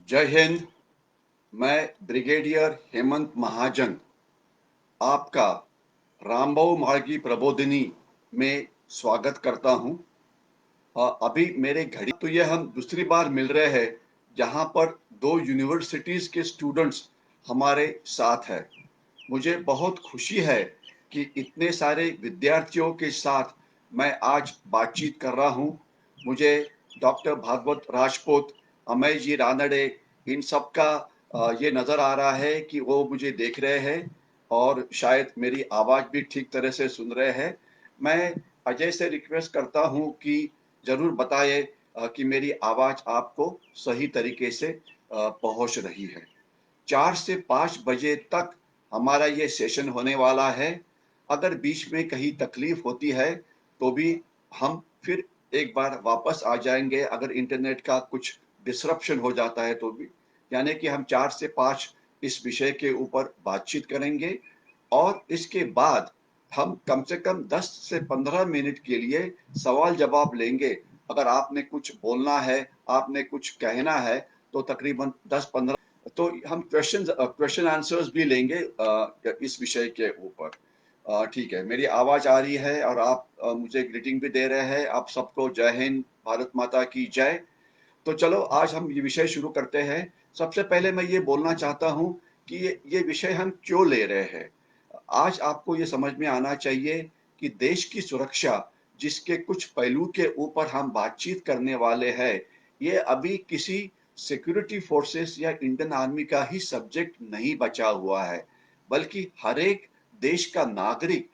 जय हिंद। मैं ब्रिगेडियर हेमंत महाजन आपका रामबाऊ मार्गी प्रबोधिनी में स्वागत करता हूं। अभी मेरे घड़ी तो ये हम दूसरी बार मिल रहे हैं जहां पर दो यूनिवर्सिटीज के स्टूडेंट्स हमारे साथ हैं। मुझे बहुत खुशी है कि इतने सारे विद्यार्थियों के साथ मैं आज बातचीत कर रहा हूं। मुझे डॉक्टर भागवत राजपूत, अमय जी रानड़े, इन सब का ये नज़र आ रहा है कि वो मुझे देख रहे हैं और शायद मेरी आवाज़ भी ठीक तरह से सुन रहे हैं। मैं अजय से रिक्वेस्ट करता हूं कि ज़रूर बताएं कि मेरी आवाज़ आपको सही तरीके से पहुंच रही है। 4 से 5 बजे तक हमारा ये सेशन होने वाला है। अगर बीच में कहीं तकलीफ होती है तो भी हम फिर एक बार वापस आ जाएंगे। अगर इंटरनेट का कुछ डिसरप्शन हो जाता है तो भी, यानी कि हम 4 से 5 इस विषय के ऊपर बातचीत करेंगे और इसके बाद हम कम से कम 10 से 15 मिनट के लिए सवाल जवाब लेंगे। अगर आपने कुछ बोलना है, आपने कुछ कहना है, तो तकरीबन 10-15 तो हम क्वेश्चन आंसर्स भी लेंगे इस विषय के ऊपर। ठीक है, मेरी आवाज आ रही है और आप मुझे ग्रीटिंग भी दे रहे हैं। आप सबको जय हिंद, भारत माता की जय। तो चलो आज हम ये विषय शुरू करते हैं। सबसे पहले मैं ये बोलना चाहता हूँ कि ये विषय हम क्यों ले रहे हैं। आज आपको ये समझ में आना चाहिए कि देश की सुरक्षा, जिसके कुछ पहलू के ऊपर हम बातचीत करने वाले हैं, ये अभी किसी सिक्योरिटी फोर्सेस या इंडियन आर्मी का ही सब्जेक्ट नहीं बचा हुआ है, बल्कि हर एक देश का नागरिक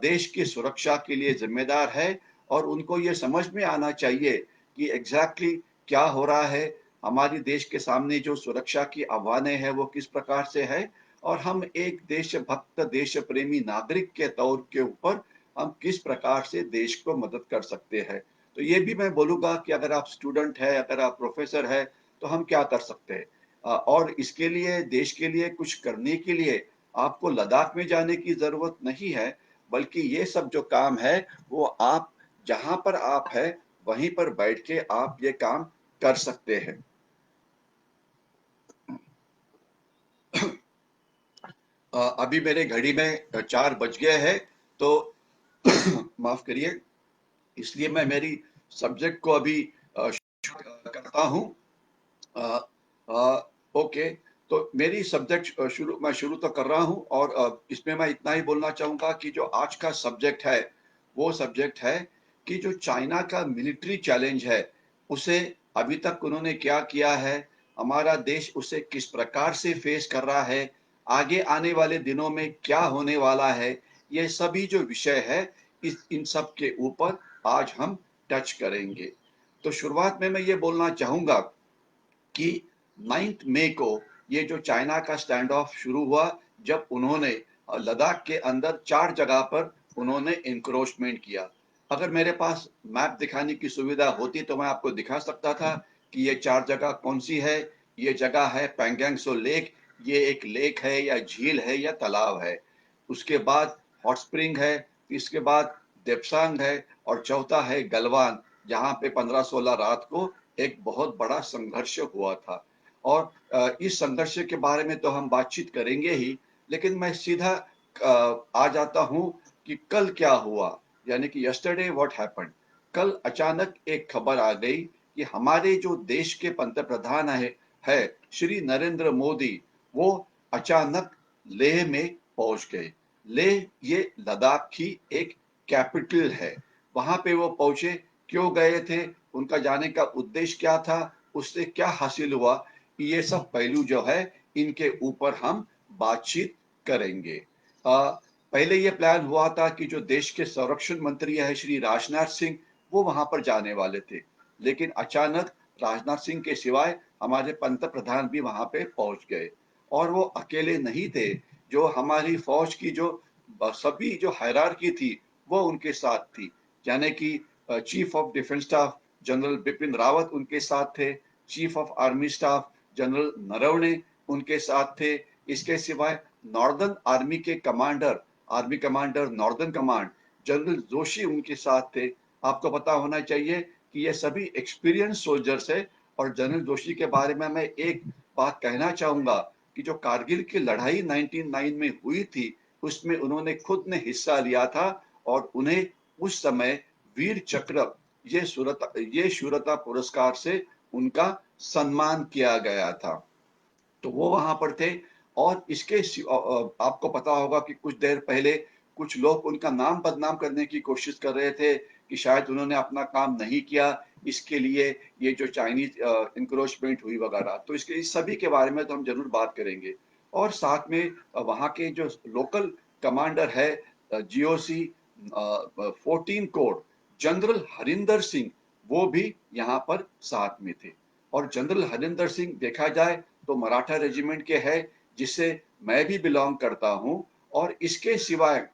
देश की सुरक्षा के लिए जिम्मेदार है। और उनको ये समझ में आना चाहिए कि एग्जैक्टली क्या हो रहा है। हमारी देश के सामने जो सुरक्षा की आह्वानें हैं वो किस प्रकार से है और हम एक देशभक्त, देश प्रेमी नागरिक के तौर के ऊपर हम किस प्रकार से देश को मदद कर सकते हैं। तो ये भी मैं बोलूँगा कि अगर आप स्टूडेंट है, अगर आप प्रोफेसर है, तो हम क्या कर सकते हैं। और इसके लिए, देश के लिए कुछ करने के लिए आपको लद्दाख में जाने की ज़रूरत नहीं है, बल्कि ये सब जो काम है वो आप जहाँ पर आप है वहीं पर बैठ के आप ये काम कर सकते हैं। अभी मेरे घड़ी में 4 बज गए हैं, तो माफ करिए। इसलिए मैं मेरी सब्जेक्ट को अभी करता हूँ। अ, ओके, तो मेरी सब्जेक्ट मैं शुरू तो कर रहा हूँ और इसमें मैं इतना ही बोलना चाहूँगा कि जो आज का सब्जेक्ट है वो सब्जेक्ट है कि जो चाइना का मिलिट्री चैलेंज है उसे अभी तक उन्होंने क्या किया है, हमारा देश उसे किस प्रकार से फेस कर रहा है, आगे आने वाले दिनों में क्या होने वाला है। ये सभी जो विषय है इस इन सब के ऊपर आज हम टच करेंगे। तो शुरुआत में मैं ये बोलना चाहूँगा कि 9 मई को ये जो चाइना का स्टैंड ऑफ शुरू हुआ, जब उन्होंने लद्दाख के अंदर 4 जगह पर उन्होंने इंक्रोचमेंट किया। अगर मेरे पास मैप दिखाने की सुविधा होती तो मैं आपको दिखा सकता था कि ये 4 जगह कौन सी है। ये जगह है पैंगोंग त्सो लेक। ये एक लेक है या झील है या तालाब है। उसके बाद हॉट स्प्रिंग है, इसके बाद देपसांग है और चौथा है गलवान, जहाँ पे 15-16 रात को एक बहुत बड़ा संघर्ष हुआ था। और इस संघर्ष के बारे में तो हम बातचीत करेंगे ही, लेकिन मैं सीधा आ जाता हूँ कि कल क्या हुआ, यानी कि यस्टरडे व्हाट हैपेंड। कल अचानक एक खबर आ गई कि हमारे जो देश के पंतप्रधान है श्री नरेंद्र मोदी, वो अचानक लेह में पहुंच गए। लेह ये लद्दाख की एक कैपिटल है। वहां पे वो पहुंचे, क्यों गए थे, उनका जाने का उद्देश्य क्या था, उससे क्या हासिल हुआ, ये सब पहलू जो है इनके ऊपर हम बातचीत करेंगे। पहले ये प्लान हुआ था कि जो देश के संरक्षण मंत्री है श्री राजनाथ सिंह, वो वहां पर जाने वाले थे, लेकिन अचानक राजनाथ सिंह के सिवाय हमारे पंत प्रधान भी वहां पे पहुंच गए। और वो अकेले नहीं थे, जो हमारी फौज की जो सभी जो हायरार्की थी वो उनके साथ थी। यानी कि chief of defence staff general Bipin Rawat उनके साथ थे, chief of army staff general Naravane उनके साथ थे। इसके सिवाय नॉर्दर्न आर्मी के commander, army commander northern command general Joshi उनके साथ थे। आपको पता होना चाहिए कि ये सभी एक्सपीरियंस सोल्जर्स है और जनरल जोशी के बारे में मैं एक बात कहना चाहूंगा कि जो कारगिल की लड़ाई 1909 में हुई थी, उसमें उन्होंने खुद ने हिस्सा लिया था और उन्हें उस समय वीर चक्र ये शूरता पुरस्कार से उनका सम्मान किया गया था। तो वो वहां पर थे। और आपको पता होगा कि कुछ देर पहले कुछ लोग उनका नाम बदनाम करने की कोशिश कर रहे थे कि शायद उन्होंने अपना काम नहीं किया, इसके लिए ये जो चाइनीज इंक्रोचमेंट हुई वगैरह। तो इसके इस सभी के बारे में तो हम जरूर बात करेंगे। और साथ में वहाँ के जो लोकल कमांडर है, GOC 14 core, general Harinder Singh, वो भी यहाँ पर साथ में थे। और जनरल हरिंदर सिंह देखा जाए तो मराठा रेजिमेंट के है, जिससे मैं भी बिलोंग करता हूं। और इसके सिवाय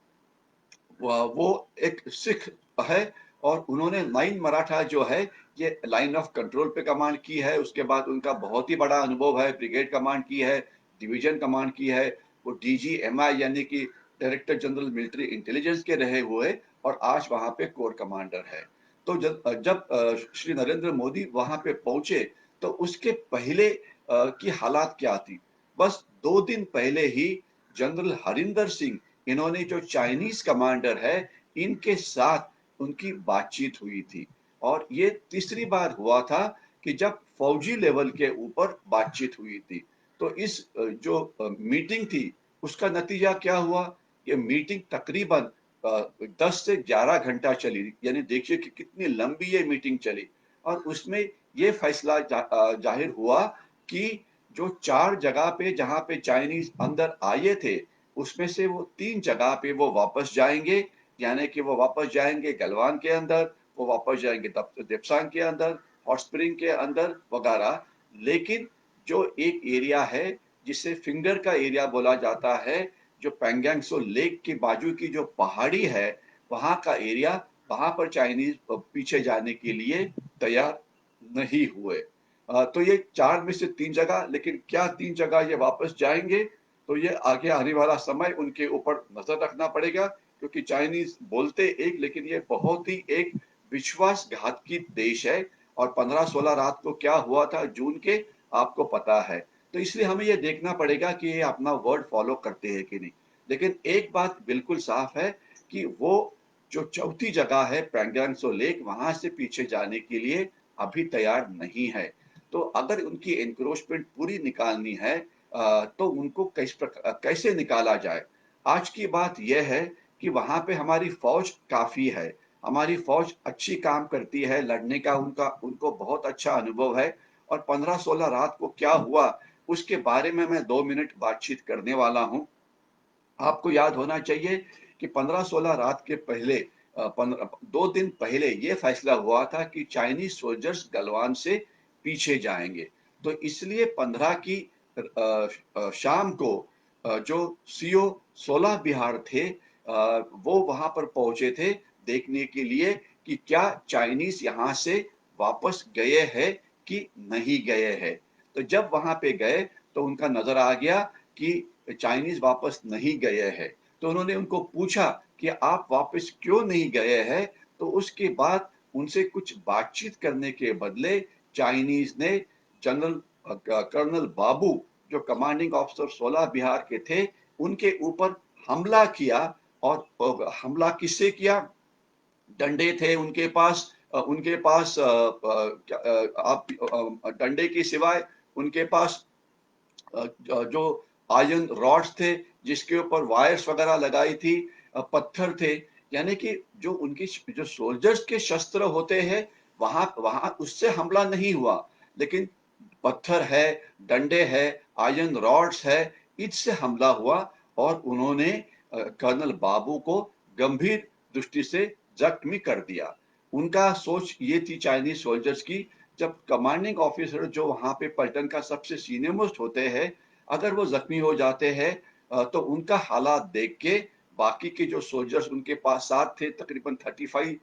वो एक सिख है और उन्होंने लाइन मराठा जो है ये लाइन ऑफ कंट्रोल पे कमांड की है। उसके बाद उनका बहुत ही बड़ा अनुभव है, ब्रिगेड कमांड की है, डिवीजन कमांड की है। वो डीजीएमआई यानी कि डायरेक्टर जनरल मिलिट्री इंटेलिजेंस के रहे हुए और आज वहां पे कोर कमांडर है। तो जब जब श्री नरेंद्र मोदी वहां पे पहुंचे तो उसके पहले की हालात क्या थी? बस 2 दिन पहले ही जनरल हरिंदर सिंह, इन्होंने जो चाइनीज कमांडर है, इनके साथ उनकी बातचीत हुई थी। और ये तीसरी बार हुआ था कि जब फौजी लेवल के ऊपर बातचीत हुई थी। तो इस जो मीटिंग थी, उसका नतीजा क्या हुआ? ये मीटिंग तकरीबन 10 से 11 घंटा चली। यानी देखिए कि कितनी लंबी ये मीटिंग चली। और उसमें ये फैसला जाहिर हुआ कि जो 4 जगह पे जहां पे चाइनीज अंदर आए थे, उसमें से वो 3 जगह पे वो वापस जाएंगे। यानी कि वो वापस जाएंगे गलवान के अंदर, वो वापस जाएंगे देप्सांग के अंदर, हॉट स्प्रिंग के अंदर वगैरह। लेकिन जो एक एरिया है जिसे फिंगर का एरिया बोला जाता है, जो पैंगयांगसो लेक के बाजू की जो पहाड़ी है, वहां का एरिया, वहां पर चाइनीज पीछे जाने के लिए तैयार नहीं हुए। तो ये 4 में से 3 जगह, लेकिन क्या 3 जगह ये वापस जाएंगे? तो ये आगे आने वाला समय उनके ऊपर नजर रखना पड़ेगा, क्योंकि चाइनीज बोलते एक, लेकिन ये बहुत ही एक विश्वासघातकी देश है। और 15-16 रात को क्या हुआ था जून के, आपको पता है। तो इसलिए हमें ये देखना पड़ेगा कि ये अपना वर्ड फॉलो करते हैं कि नहीं। लेकिन एक बात बिल्कुल साफ है कि वो जो चौथी जगह है पैंगयांगसो लेक, वहां से पीछे जाने के लिए अभी तैयार नहीं है। तो अगर उनकी एनक्रोचमेंट पूरी निकालनी है, तो उनको कैसे निकाला जाए? आज की बात यह है कि वहां पे हमारी फौज काफी है, हमारी फौज अच्छी काम करती है, लड़ने का उनका उनको बहुत अच्छा अनुभव है। और 15-16 रात को क्या हुआ, उसके बारे में मैं 2 मिनट बातचीत करने वाला हूं। आपको याद होना चाहिए कि 15-16 रात के पहले 2 दिन पहले ये फैसला हुआ था कि चाइनीज सोल्जर्स गलवान से पीछे जाएंगे। तो इसलिए 15 की शाम को जो सीओ 16 बिहार थे, वो वहां पर पहुंचे थे देखने के लिए कि क्या चाइनीज यहाँ से वापस गए हैं कि नहीं गए हैं। तो जब वहां पे गए तो उनका नजर आ गया कि चाइनीज वापस नहीं गए हैं। तो उन्होंने उनको पूछा कि आप वापस क्यों नहीं गए हैं? तो उसके बाद उनसे कुछ बातचीत करने के बदले चाइनीज ने जनरल कर्नल बाबू, जो कमांडिंग ऑफिसर 16 बिहार के थे, उनके ऊपर हमला किया। और हमला किससे किया? डंडे थे उनके पास। उनके पास आप डंडे के सिवाय उनके पास जो आयरन रॉड्स थे, जिसके ऊपर वायर्स वगैरह लगाई थी, पत्थर थे। यानी कि जो उनकी जो सोल्जर्स के शस्त्र होते हैं, वहां वहां उससे हमला नहीं हुआ। लेकिन पत्थर है, डंडे है, आयरन रॉड्स है, इससे हमला हुआ। और उन्होंने कर्नल बाबू को गंभीर दृष्टि से जख्मी कर दिया। उनका सोच ये थी चाइनीज सोल्जर्स की, जब कमांडिंग ऑफिसर जो वहां पे पलटन का सबसे सीनियर मोस्ट होते हैं, अगर वो जख्मी हो जाते हैं, तो उनका हालात देख के बाकी के जो सोल्जर्स उनके पास साथ थे, तकरीबन 35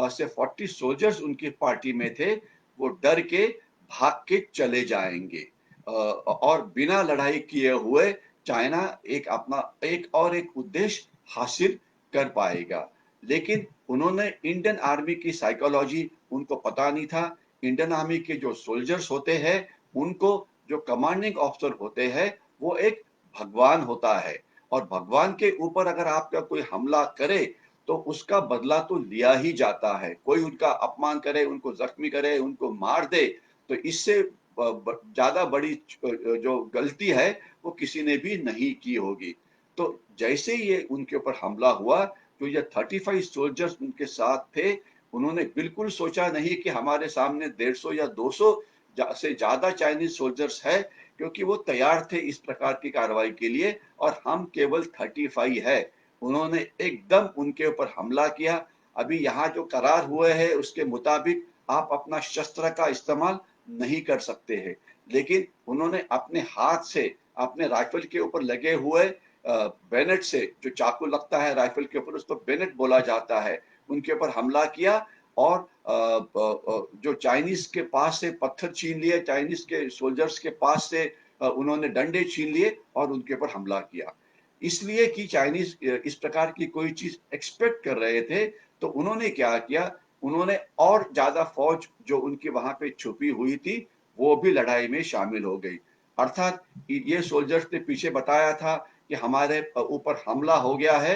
से 40 सोल्जर्स उनकी पार्टी में थे, वो डर के भाग के चले जाएंगे। और बिना लड़ाई किए हुए चाइना एक अपना एक उद्देश्य हासिल कर पाएगा। लेकिन उन्होंने इंडियन आर्मी की साइकोलॉजी उनको पता नहीं था। इंडियन आर्मी के जो सोल्जर्स होते हैं, उनको जो कमांडिंग ऑफिसर होते हैं, वो एक भगवान होता है और भगवान के ऊपर अगर आपका कोई हमला करे, तो उसका बदला तो लिया ही जाता है। कोई उनका अपमान करे, उनको ज़ख्मी करे, उनको मार दे, तो इससे ज़्यादा बड़ी जो गलती है, वो किसी ने भी नहीं की होगी। तो जैसे ही ये उनके ऊपर हमला हुआ, तो ये 35 सोल्जर्स उनके साथ थे, उन्होंने बिल्कुल सोचा नहीं कि हमारे सामने 150 या 200 से ज़्यादा चाइनीज़ सोल्जर्स है, क्योंकि वो तैयार थे इस प्रकार की कार्रवाई के लिए और हम केवल 35 है। उन्होंने एकदम उनके ऊपर हमला किया। अभी यहाँ जो करार हुए हैं उसके मुताबिक आप अपना शस्त्र का इस्तेमाल नहीं कर सकते हैं, लेकिन उन्होंने अपने हाथ से अपने राइफल के ऊपर लगे हुए बेनेट से, जो चाकू लगता है राइफल के ऊपर उसको बेनेट बोला जाता है, उनके ऊपर हमला किया और जो चाइनीज के पास से पत्थर छीन लिए, चाइनीज के सोल्जर्स के पास से उन्होंने डंडे छीन लिए और उनके ऊपर हमला किया। इसलिए कि चाइनीज इस प्रकार की कोई चीज एक्सपेक्ट कर रहे थे, तो उन्होंने क्या किया, उन्होंने और ज्यादा फौज जो उनकी वहां पे छुपी हुई थी, वो भी लड़ाई में शामिल हो गई। अर्थात ये सोल्जर्स ने पीछे बताया था कि हमारे ऊपर हमला हो गया है,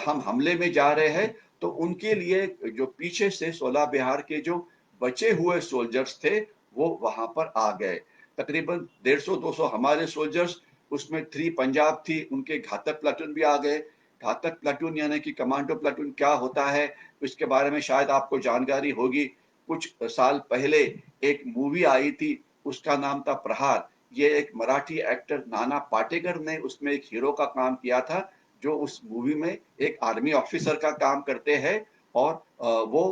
हम हमले में जा रहे हैं, तो उनके लिए जो पीछे से 16 बिहार के जो बचे हुए सोल्जर्स थे, वो वहां पर आ गए। तकरीबन 150-200 हमारे सोल्जर्स, उसमें 3 पंजाब थी, उनके घातक प्लाटून भी आ गए। घातक प्लाटून यानी कि कमांडो प्लाटून क्या होता है, इसके बारे में शायद आपको जानकारी होगी। कुछ साल पहले एक मूवी आई थी, उसका नाम था प्रहार। ये एक मराठी एक्टर नाना पाटेकर ने उसमें एक हीरो का काम किया था, जो उस मूवी में एक आर्मी ऑफिसर का काम करते हैं और वो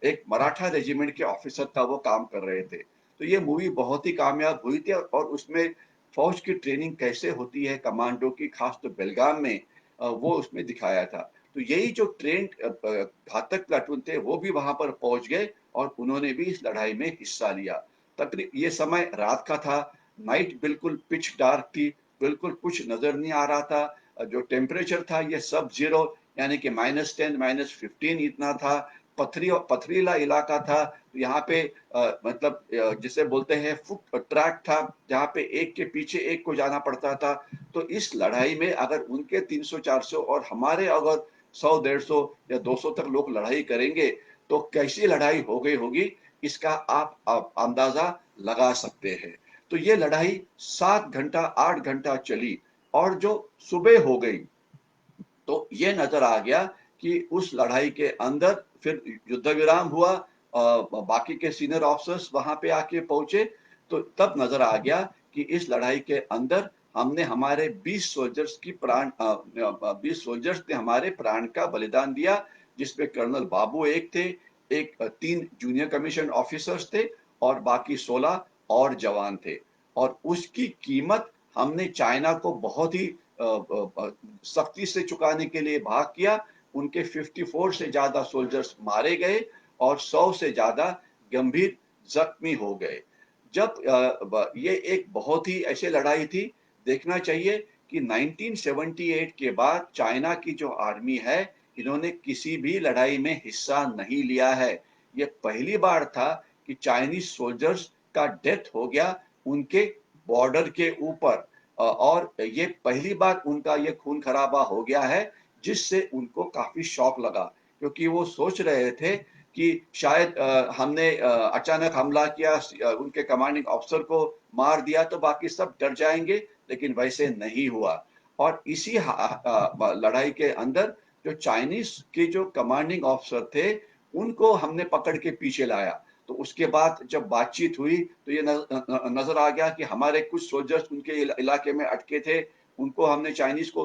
एक मराठा रेजिमेंट के ऑफिसर का वो काम कर रहे थे। तो ये मूवी बहुत ही कामयाब हुई थी और उसमें फौज की ट्रेनिंग कैसे होती है कमांडो की, खास तो बेलगाम में, वो उसमें दिखाया था। तो यही जो ट्रेंड घातक प्लाटून थे, वो भी वहां पर पहुंच गए और उन्होंने भी इस लड़ाई में हिस्सा लिया। तकरीब ये समय रात का था, नाइट बिल्कुल पिच डार्क थी, बिल्कुल कुछ नजर नहीं आ रहा था। जो टेम्परेचर था ये सब जीरो, यानी कि -10 -15 इतना था। पथरीला इलाका था। यहाँ पे मतलब जिसे बोलते हैं फुट ट्रैक था, जहाँ पे एक के पीछे एक को जाना पड़ता था। तो इस लड़ाई में अगर उनके 300-400 और हमारे अगर 100 150 या 200 तक लोग लड़ाई करेंगे, तो कैसी लड़ाई हो गई होगी, इसका आप अंदाजा लगा सकते हैं। तो ये लड़ाई 7 घंटा 8 घंटा चली और जो सुबह हो गई, तो ये नजर आ गया कि उस लड़ाई के अंदर फिर युद्ध विराम हुआ। बाकी के सीनियर ऑफिसर्स वहां पे आके पहुंचे, तो तब नजर आ गया कि इस लड़ाई के अंदर हमने हमारे 20 सोल्जर्स की प्राण 20 सोल्जर्स ने हमारे प्राण का बलिदान दिया, जिसमें कर्नल बाबू एक थे, एक 3 जूनियर कमीशन ऑफिसर्स थे और बाकी 16 और जवान थे। और उसकी कीमत हमने चाइना को बहुत ही सख्ती से चुकाने के लिए भाग किया। उनके 54 से ज्यादा सोल्जर्स मारे गए और 100 से ज्यादा गंभीर जख्मी हो गए। जब ये एक बहुत ही ऐसी लड़ाई थी, देखना चाहिए कि 1978 के बाद चाइना की जो आर्मी है, इन्होंने किसी भी लड़ाई में हिस्सा नहीं लिया है। ये पहली बार था कि चाइनीज सोल्जर्स का डेथ हो गया उनके बॉर्डर के ऊपर। और ये पहली बार उनका ये खून खराबा हो गया है, जिससे उनको काफी शौक लगा, क्योंकि वो सोच रहे थे कि शायद हमने अचानक हमला किया, उनके कमांडिंग ऑफिसर को मार दिया तो बाकी सब डर जाएंगे, लेकिन वैसे नहीं हुआ। और इसी लड़ाई के अंदर जो चाइनीज के जो कमांडिंग ऑफिसर थे, उनको हमने पकड़ के पीछे लाया। तो उसके बाद जब बातचीत हुई, तो ये नजर आ गया कि हमारे कुछ सोल्जर्स उनके इलाके में अटके थे, उनको हमने चाइनीज को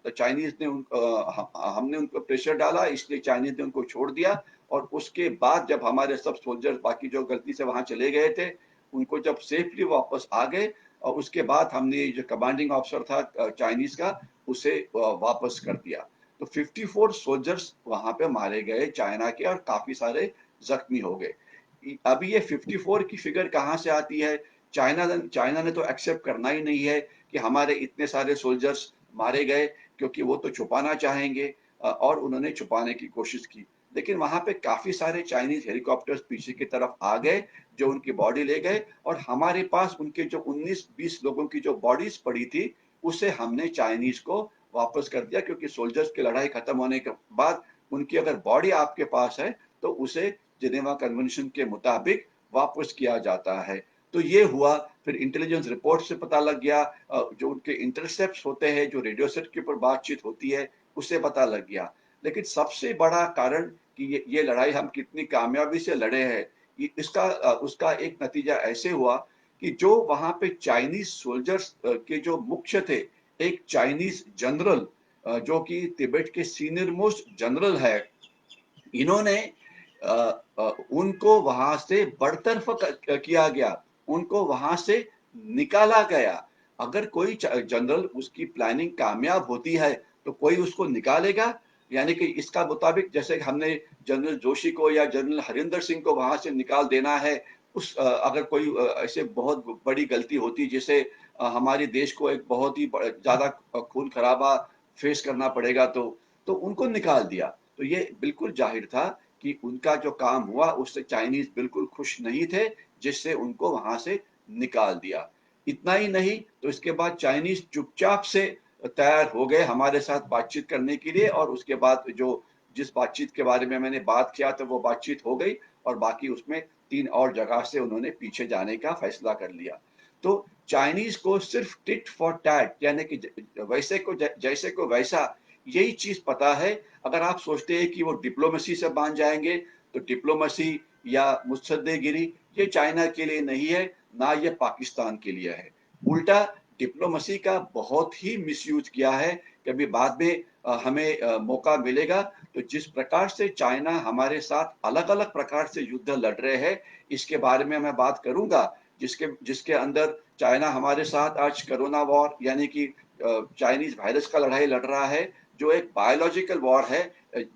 चाइनीज ने हमने उनको प्रेशर डाला, इसलिए चाइनीज ने उनको छोड़ दिया। और उसके बाद जब हमारे सब सोल्जर्स बाकी जो गलती से वहां चले गए थे, उनको जब सेफली वापस आ गए, और उसके बाद हमने जो कमांडिंग ऑफिसर था चाइनीज का, उसे वापस कर दिया। तो 54 सोल्जर्स वहां पे मारे गए चाइना के और काफी सारे जख्मी हो गए। अभी ये 54 की फिगर कहाँ से आती है? चाइना ने तो एक्सेप्ट करना ही नहीं है कि हमारे इतने सारे सोल्जर्स मारे गए, क्योंकि वो तो छुपाना चाहेंगे और उन्होंने छुपाने की कोशिश की। लेकिन वहां पे काफी सारे चाइनीज हेलीकॉप्टर्स पीछे की तरफ आ गए, जो उनकी बॉडी ले गए, और हमारे पास उनके जो 19-20 लोगों की जो बॉडीज पड़ी थी, उसे हमने चाइनीज को वापस कर दिया, क्योंकि सोल्जर्स की लड़ाई खत्म होने के बाद उनकी अगर बॉडी आपके पास है तो उसे जिनेवा कन्वेंशन के मुताबिक वापस किया जाता है। तो ये हुआ। फिर इंटेलिजेंस रिपोर्ट से पता लग गया, जो उनके इंटरसेप्ट्स होते हैं, जो रेडियो सेट के ऊपर बातचीत होती है, उससे पता लग गया। लेकिन सबसे बड़ा कारण कि ये लड़ाई हम कितनी कामयाबी से लड़े हैं, उसका एक नतीजा ऐसे हुआ कि जो वहां पे चाइनीज सोल्जर्स के जो मुख्य थे, एक चाइनीज जनरल, जो कि तिब्बत के सीनियर मोस्ट जनरल है, इन्होंने अ, उनको वहां से बरतरफ किया गया, उनको वहां से निकाला गया। अगर कोई जनरल, उसकी प्लानिंग कामयाब होती है तो कोई उसको निकालेगा? यानी कि इसका मुताबिक जैसे हमने जनरल जोशी को या जनरल हरिंदर सिंह को वहां से निकाल देना है, अगर कोई ऐसे बहुत बड़ी गलती होती जिसे हमारे देश को एक बहुत ही ज्यादा खून खराबा फेस करना पड़ेगा, तो उनको निकाल दिया। तो ये बिल्कुल जाहिर था कि उनका जो काम हुआ उससे चाइनीज बिल्कुल खुश नहीं थे, जिससे उनको वहां से निकाल दिया। इतना ही नहीं, तो इसके बाद चाइनीज चुपचाप से तैयार हो गए हमारे साथ बातचीत करने के लिए, और उसके बाद जो जिस बातचीत के बारे में मैंने बात किया तो वो बातचीत हो गई, और बाकी उसमें 3 और जगह से उन्होंने पीछे जाने का फैसला कर लिया। तो चाइनीज को सिर्फ टिट फॉर टैट, यानी कि वैसे को जैसे को वैसा, यही चीज पता है। अगर आप सोचते हैं कि वो डिप्लोमेसी से बांध जाएंगे, तो डिप्लोमेसी या मुत्सद्देगिरी ये चाइना के लिए नहीं है, ना ये पाकिस्तान के लिए है। उल्टा डिप्लोमेसी का बहुत ही मिसयूज किया है। कभी बाद में हमें मौका मिलेगा तो जिस प्रकार से चाइना हमारे साथ अलग अलग प्रकार से युद्ध लड़ रहे हैं, इसके बारे में मैं बात करूंगा। जिसके जिसके अंदर चाइना हमारे साथ आज कोरोना वॉर, यानी कि चाइनीज वायरस का लड़ाई लड़ रहा है, जो एक बायोलॉजिकल वॉर है,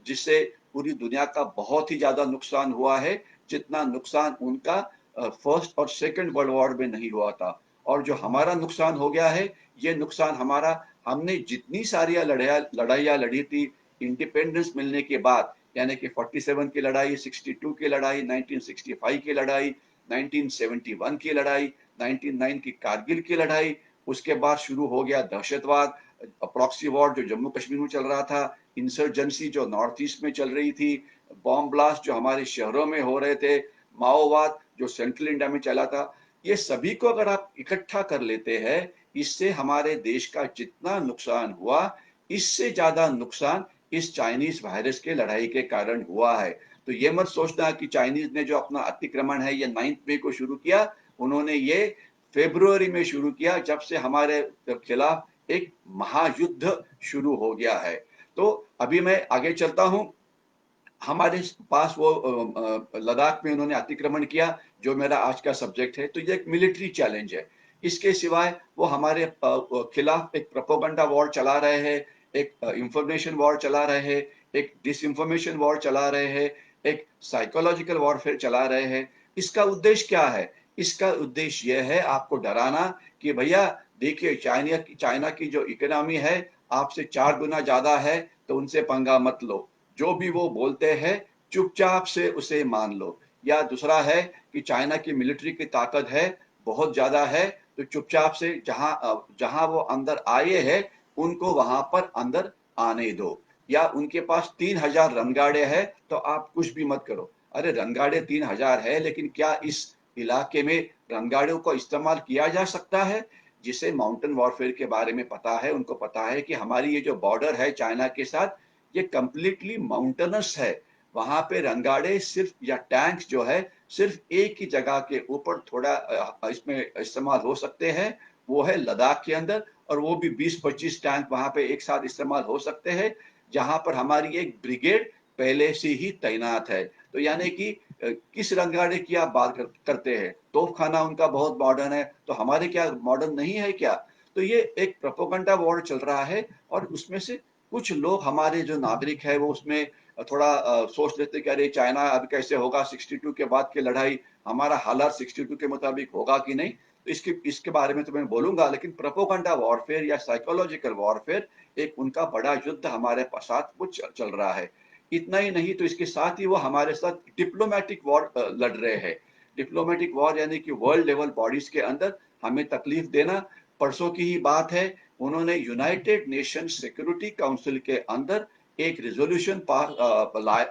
जिससे पूरी दुनिया का बहुत ही ज्यादा नुकसान हुआ है, जितना नुकसान उनका फर्स्ट और सेकंड वर्ल्ड वॉर में नहीं हुआ था। और जो हमारा नुकसान हो गया है, ये नुकसान हमारा, हमने जितनी सारी लड़ाइयाँ लड़ी थी इंडिपेंडेंस मिलने के बाद, यानी कि 47 की लड़ाई, 62 की लड़ाई, 1965 की लड़ाई, 1971 की लड़ाई, 1909 की कारगिल की लड़ाई, उसके बाद शुरू हो गया दहशतवाद, प्रॉक्सी वॉर जो जम्मू कश्मीर में चल रहा था, इंसर्जेंसी जो नॉर्थ ईस्ट में चल रही थी, बॉम्ब ब्लास्ट जो हमारे शहरों में हो रहे थे, माओवाद जो सेंट्रल इंडिया में चला था। ये सभी को अगर आप इकट्ठा कर लेते हैं, इससे हमारे देश का जितना नुकसान हुआ, इससे ज्यादा नुकसान इस चाइनीज वायरस के लड़ाई के कारण हुआ है। तो ये मत सोचना कि चाइनीज ने जो अपना अतिक्रमण है ये 9 मई को शुरू किया, उन्होंने ये फरवरी में शुरू किया, जब से हमारे खिलाफ एक महायुद्ध शुरू हो गया है। तो अभी मैं आगे चलता हूं। हमारे पास वो लद्दाख में उन्होंने अतिक्रमण किया, जो मेरा आज का सब्जेक्ट है, तो ये एक मिलिट्री चैलेंज है। इसके सिवाय वो हमारे खिलाफ एक प्रोपोगंडा वॉर चला रहे हैं, एक इंफॉर्मेशन वॉर चला रहे हैं, एक डिसइंफॉर्मेशन वॉर चला रहे हैं, एक साइकोलॉजिकल वॉरफेयर चला रहे हैं। इसका उद्देश्य क्या है? इसका उद्देश्य यह है आपको डराना कि भैया देखिए, चाइना की जो इकोनॉमी है आपसे 4 गुना ज्यादा है, तो उनसे पंगा मत लो। जो भी वो बोलते हैं चुपचाप से उसे मान लो। या दूसरा है कि चाइना की मिलिट्री की ताकत है, बहुत ज्यादा है, तो चुपचाप से जहां वो अंदर आए हैं उनको वहां पर अंदर आने दो। या उनके पास 3,000 रणगाड़े हैं, तो आप कुछ भी मत करो। अरे रणगाड़े 3,000 है, लेकिन क्या इस इलाके में रणगाड़ियों को इस्तेमाल किया जा सकता है? जिसे माउंटेन वॉरफेयर के बारे में पता है, उनको पता है कि हमारी ये जो बॉर्डर है चाइना के साथ, ये कंप्लीटली माउंटेनस है। वहां पे रंगाड़े सिर्फ, या टैंक्स जो है, सिर्फ एक ही जगह के ऊपर थोड़ा इसमें इस्तेमाल हो सकते हैं, वो है लद्दाख के अंदर। और वो भी 20-25 टैंक वहां पे एक साथ इस्तेमाल हो सकते हैं, जहां पर हमारी एक ब्रिगेड पहले से ही तैनात है। तो यानी कि किस रंगाड़े की आप बात करते हैं? तोपखाना उनका बहुत मॉडर्न है, तो हमारे क्या मॉडर्न नहीं है क्या? तो ये एक प्रोपोगंडा वॉर चल रहा है, और उसमें से कुछ लोग हमारे जो नागरिक है वो उसमें थोड़ा सोच लेते कि अरे चाइना अब कैसे होगा, 62 के बाद की लड़ाई, हमारा हालात 62 के मुताबिक होगा कि नहीं, तो इसके इसके बारे में तो मैं बोलूंगा। लेकिन प्रोपोगंडा वॉरफेयर या साइकोलॉजिकल वॉरफेयर एक उनका बड़ा युद्ध हमारे साथ वो चल रहा है। इतना ही नहीं तो इसके साथ ही वो हमारे साथ डिप्लोमेटिक वॉर लड़ रहे हैं। डिप्लोमेटिक वॉर यानी कि वर्ल्ड लेवल बॉडीज के अंदर हमें तकलीफ देना। परसों की ही बात है, उन्होंने यूनाइटेड नेशन सिक्योरिटी काउंसिल के अंदर एक रेजोल्यूशन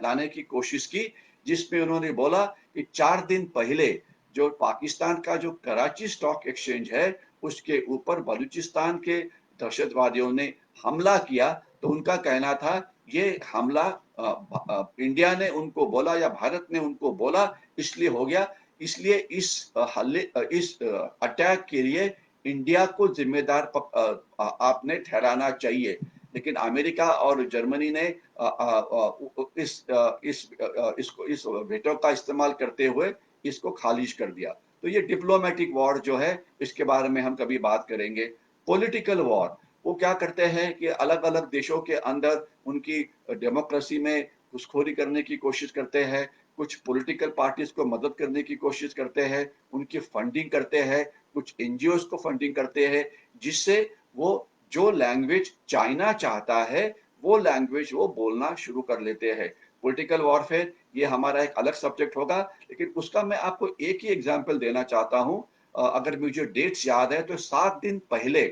लाने की कोशिश की, जिसमें उन्होंने बोला कि 4 दिन पहले जो पाकिस्तान का जो कराची स्टॉक एक्सचेंज है, उसके ऊपर बलूचिस्तान के दहशतवादियों ने हमला किया। तो उनका कहना था ये हमला इंडिया ने उनको बोला या भारत ने उनको बोला इसलिए हो गया, इसलिए इस अटैक के लिए इंडिया को जिम्मेदार आपने ठहराना चाहिए। लेकिन अमेरिका और जर्मनी ने इस वेटो का इस्तेमाल करते हुए इसको खारिज कर दिया। तो ये डिप्लोमेटिक वॉर जो है, इसके बारे में हम कभी बात करेंगे। पॉलिटिकल वॉर, वो क्या करते हैं कि अलग अलग देशों के अंदर उनकी डेमोक्रेसी में घुसखोरी करने की कोशिश करते हैं, कुछ पॉलिटिकल पार्टीज को मदद करने की कोशिश करते हैं, उनकी फंडिंग करते हैं, कुछ एनजीओज को फंडिंग करते हैं, जिससे वो जो लैंग्वेज चाइना चाहता है वो लैंग्वेज वो बोलना शुरू कर लेते हैं। पॉलिटिकल वॉरफेयर ये हमारा एक अलग सब्जेक्ट होगा, लेकिन उसका मैं आपको एक ही एग्जांपल देना चाहता हूँ। अगर मुझे डेट्स याद है तो 7 दिन पहले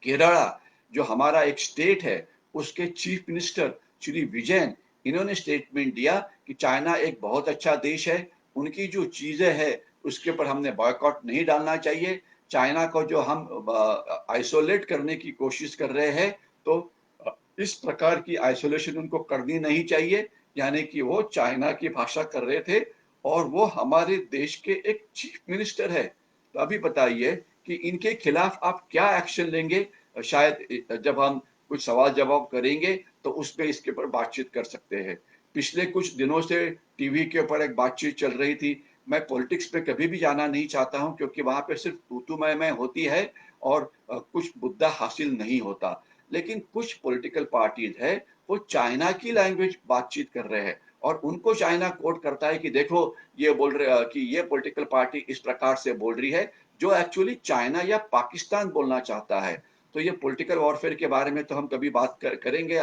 केरला जो हमारा एक स्टेट है, उसके चीफ मिनिस्टर श्री विजयन, इन्होंने स्टेटमेंट दिया कि चाइना एक बहुत अच्छा देश है, उनकी जो चीजें हैं उसके ऊपर हमने बॉयकॉट नहीं डालना चाहिए। चाइना को जो हम आइसोलेट करने की कोशिश कर रहे हैं, तो इस प्रकार की आइसोलेशन उनको करनी नहीं चाहिए। यानी कि वो चाइना की भाषा कर रहे थे और वो हमारे देश के एक चीफ मिनिस्टर है। तो अभी बताइए कि इनके खिलाफ आप क्या एक्शन लेंगे? शायद जब हम कुछ सवाल जवाब करेंगे तो उसमें इसके ऊपर बातचीत कर सकते हैं। पिछले कुछ दिनों से टीवी के ऊपर एक बातचीत चल रही थी। मैं पॉलिटिक्स में कभी भी जाना नहीं चाहता हूं, क्योंकि वहां पे सिर्फ तू मैं होती है और कुछ मुद्दा हासिल नहीं होता। लेकिन कुछ पॉलिटिकल पार्टीज है, वो चाइना की लैंग्वेज बातचीत कर रहे हैं और उनको चाइना कोट करता है कि देखो ये बोल रहे कि ये पॉलिटिकल पार्टी इस प्रकार से बोल रही है, जो एक्चुअली चाइना या पाकिस्तान बोलना चाहता है। तो ये पॉलिटिकल वॉरफेयर के बारे में तो हम कभी बात करेंगे